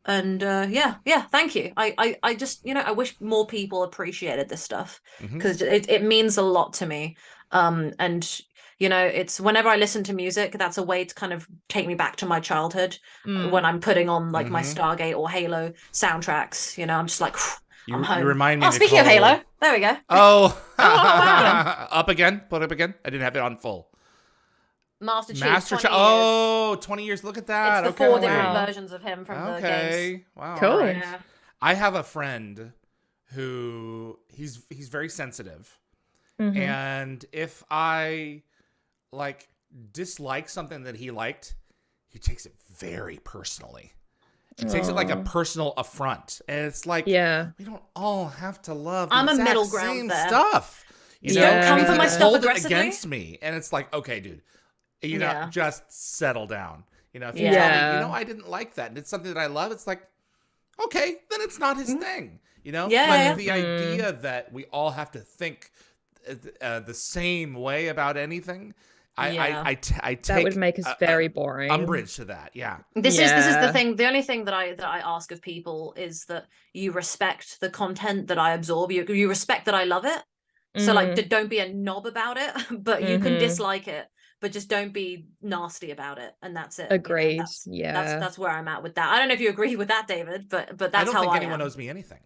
And thank you. I just, you know, I wish more people appreciated this stuff, because it means a lot to me. And you know, it's whenever I listen to music, that's a way to kind of take me back to my childhood when I'm putting on like my Stargate or Halo soundtracks. You know, I'm just like, I'm home. You remind me. Oh, speaking of Halo, there we go. Oh, up again. Put up again. I didn't have it on full. Master Chief. 20 years. Look at that. It's the 4 different versions of him from the games. Wow. Cool. Right. Yeah. I have a friend who he's very sensitive, and if I like dislike something that he liked, he takes it very personally. He takes it like a personal affront, and it's like, we don't all have to love. I'm the a middle same ground there. Stuff. You know, don't come for my stuff hold aggressively against me, and it's like, okay, dude, you know, just settle down. You know, if you tell me, you know, I didn't like that, and it's something that I love, it's like, okay, then it's not his thing. You know, like the idea that we all have to think the same way about anything. I take that would make us very boring. Umbrage to that, This is the thing. The only thing that I ask of people is that you respect the content that I absorb. You respect that I love it. So like, don't be a knob about it, but you can dislike it. but just don't be nasty about it, and that's it. Agreed. That's where I'm at with that. I don't know if you agree with that, David, but that's how I don't think anyone owes me anything.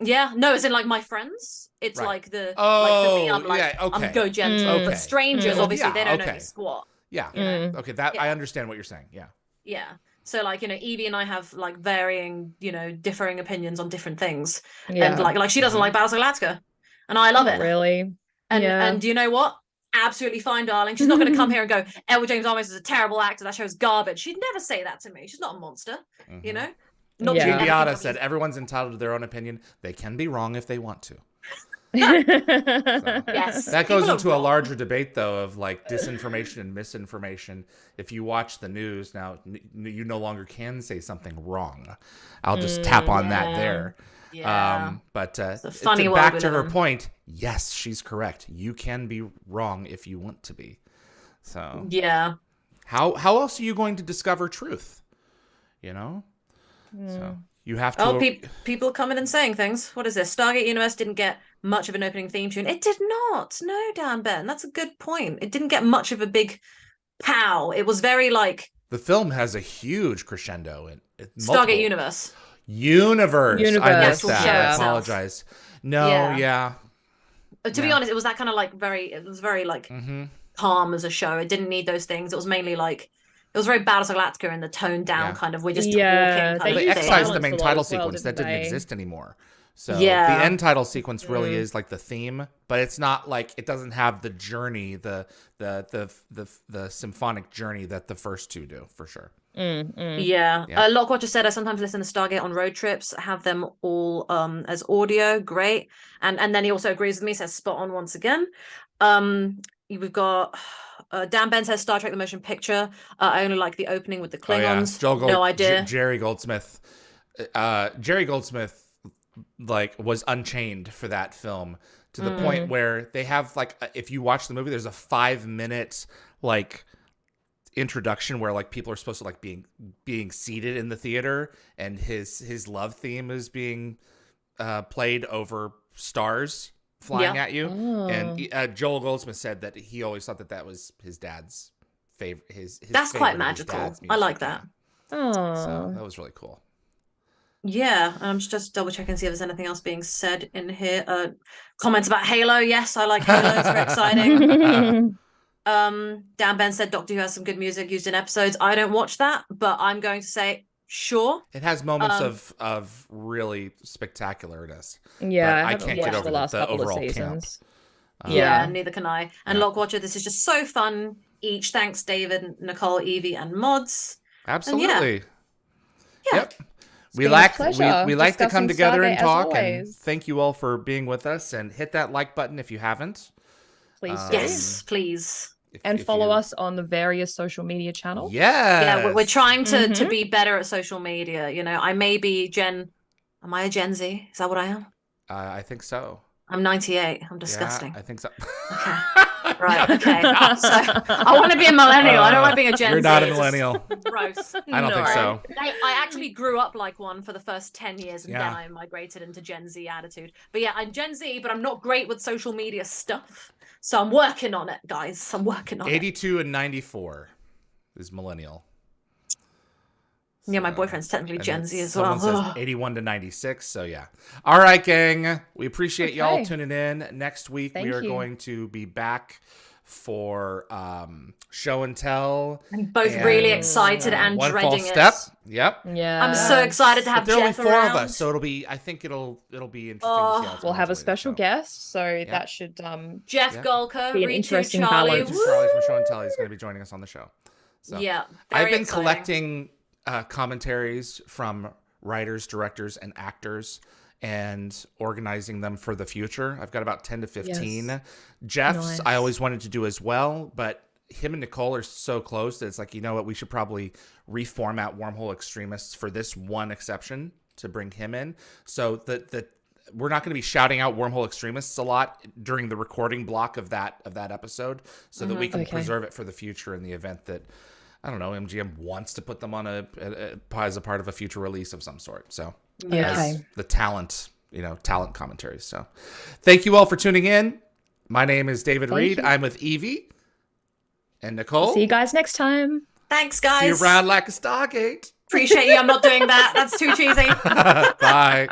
Yeah, no, as in like my friends, it's Right. like the Oh, like for me, I'm like yeah, okay. I'm go gentle, Okay. but strangers obviously they don't know me squat. Yeah. You know? Okay, that I understand what you're saying. Yeah. Yeah. So like, you know, Evie and I have like varying, you know, differing opinions on different things. And like she doesn't like Battlestar Galactica. And I love it. Really? And you know what? Absolutely fine, darling. She's not going to come here and go, Edward James Olmos is a terrible actor. That show's garbage. She'd never say that to me. She's not a monster, you know? Not Gene Beata said everyone's entitled to their own opinion. They can be wrong if they want to. Yes. That goes into a larger debate, though, of like disinformation and misinformation. If you watch the news now, you no longer can say something wrong. I'll just tap on that there. Yeah. But funny back to her point, yes, she's correct. You can be wrong if you want to be. So yeah. How else are you going to discover truth? You know? So you have to. Oh, people coming and saying things. What is this? Stargate Universe didn't get much of an opening theme tune. It did not. No, Dan Ben. That's a good point. It didn't get much of a big pow. It was very like. The film has a huge crescendo in Stargate Universe. Universe. I missed that. Yeah. I apologize. No, yeah. To be honest, it was that kind of like it was very like calm as a show. It didn't need those things. It was mainly like. It was very Battlestar Galactica in the toned down kind of, we're just talking. They excised the main title sequence that didn't exist anymore. So the end title sequence really is like the theme, but it's not like, it doesn't have the journey, the symphonic journey that the first two do, for sure. Yeah. Lockwatcher said I sometimes listen to Stargate on road trips, have them all as audio. Great. And then he also agrees with me, says spot on once again. We've got Dan Ben says Star Trek the Motion Picture. I only like the opening with the Klingons. No idea. Jerry Goldsmith. Jerry Goldsmith like was unchained for that film to the point where they have like, if you watch the movie, there's a 5-minute like introduction where like people are supposed to like being seated in the theater, and his love theme is being played over stars flying at you. And Joel Goldsmith said that he always thought that was his dad's favorite. That's quite magical. I like that. So that was really cool. Yeah, I'm just double checking to see if there's anything else being said in here. Comments about Halo. Yes, I like Halo. It's very exciting. Dan Ben said Doctor Who has some good music used in episodes. I don't watch that, but I'm going to say sure. It has moments of really spectacularness. Yeah, I can't get over the overall camp. Yeah, neither can I. And Lockwatcher, this is just so fun. Each thanks David, Nicole, Yvie, and Mods. Absolutely. Yeah. Yep. We like to come together and talk, and thank you all for being with us, and hit that like button if you haven't. Please do. Yes, please. And follow us on the various social media channels. Yeah, we're trying to be better at social media. You know, I may be Am I a Gen Z? Is that what I am? I think so. I'm 98. I'm disgusting. Yeah, I think so. Okay. Right. Okay. So I want to be a millennial. I don't like being a Gen Z. You're not a millennial. Gross. I don't think so. I actually grew up like one for the first 10 years, and then I migrated into Gen Z attitude. But yeah, I'm Gen Z, but I'm not great with social media stuff. So I'm working on it, guys. I'm working on 82 and 94 is millennial. Yeah, my boyfriend's technically Gen Z as well. Says 81 to 96, so yeah. All right, gang. We appreciate y'all tuning in. Next week, we are going to be back for show and tell. I'm both really excited and One dreading False Step. it. Yep. Yeah. I'm so excited to have There'll be Jeff four around. of us, so it'll be. I think it'll be interesting to see how it's we'll have a special so. guest, so that should Jeff Golka, be an interesting Charlie. balance. Charlie from Show and Tell is going to be joining us on the show. So Yeah, I've been exciting. collecting commentaries from writers, directors, and actors, and organizing them for the future. I've got about 10 to 15. Yes. Jeff's Nice. I always wanted to do as well, but him and Nicole are so close that it's like, you know what, we should probably reformat Wormhole Extremists for this one exception to bring him in. So that we're not going to be shouting out Wormhole Extremists a lot during the recording block of that episode, so that we can preserve it for the future in the event that, I don't know, MGM wants to put them on as a part of a future release of some sort. So as the talent commentaries. So thank you all for tuning in. My name is David Reed. I'm with Yvie. And Nicole? See you guys next time. Thanks, See guys. you around like a Stargate. Appreciate you. I'm not doing that. That's too cheesy. Bye.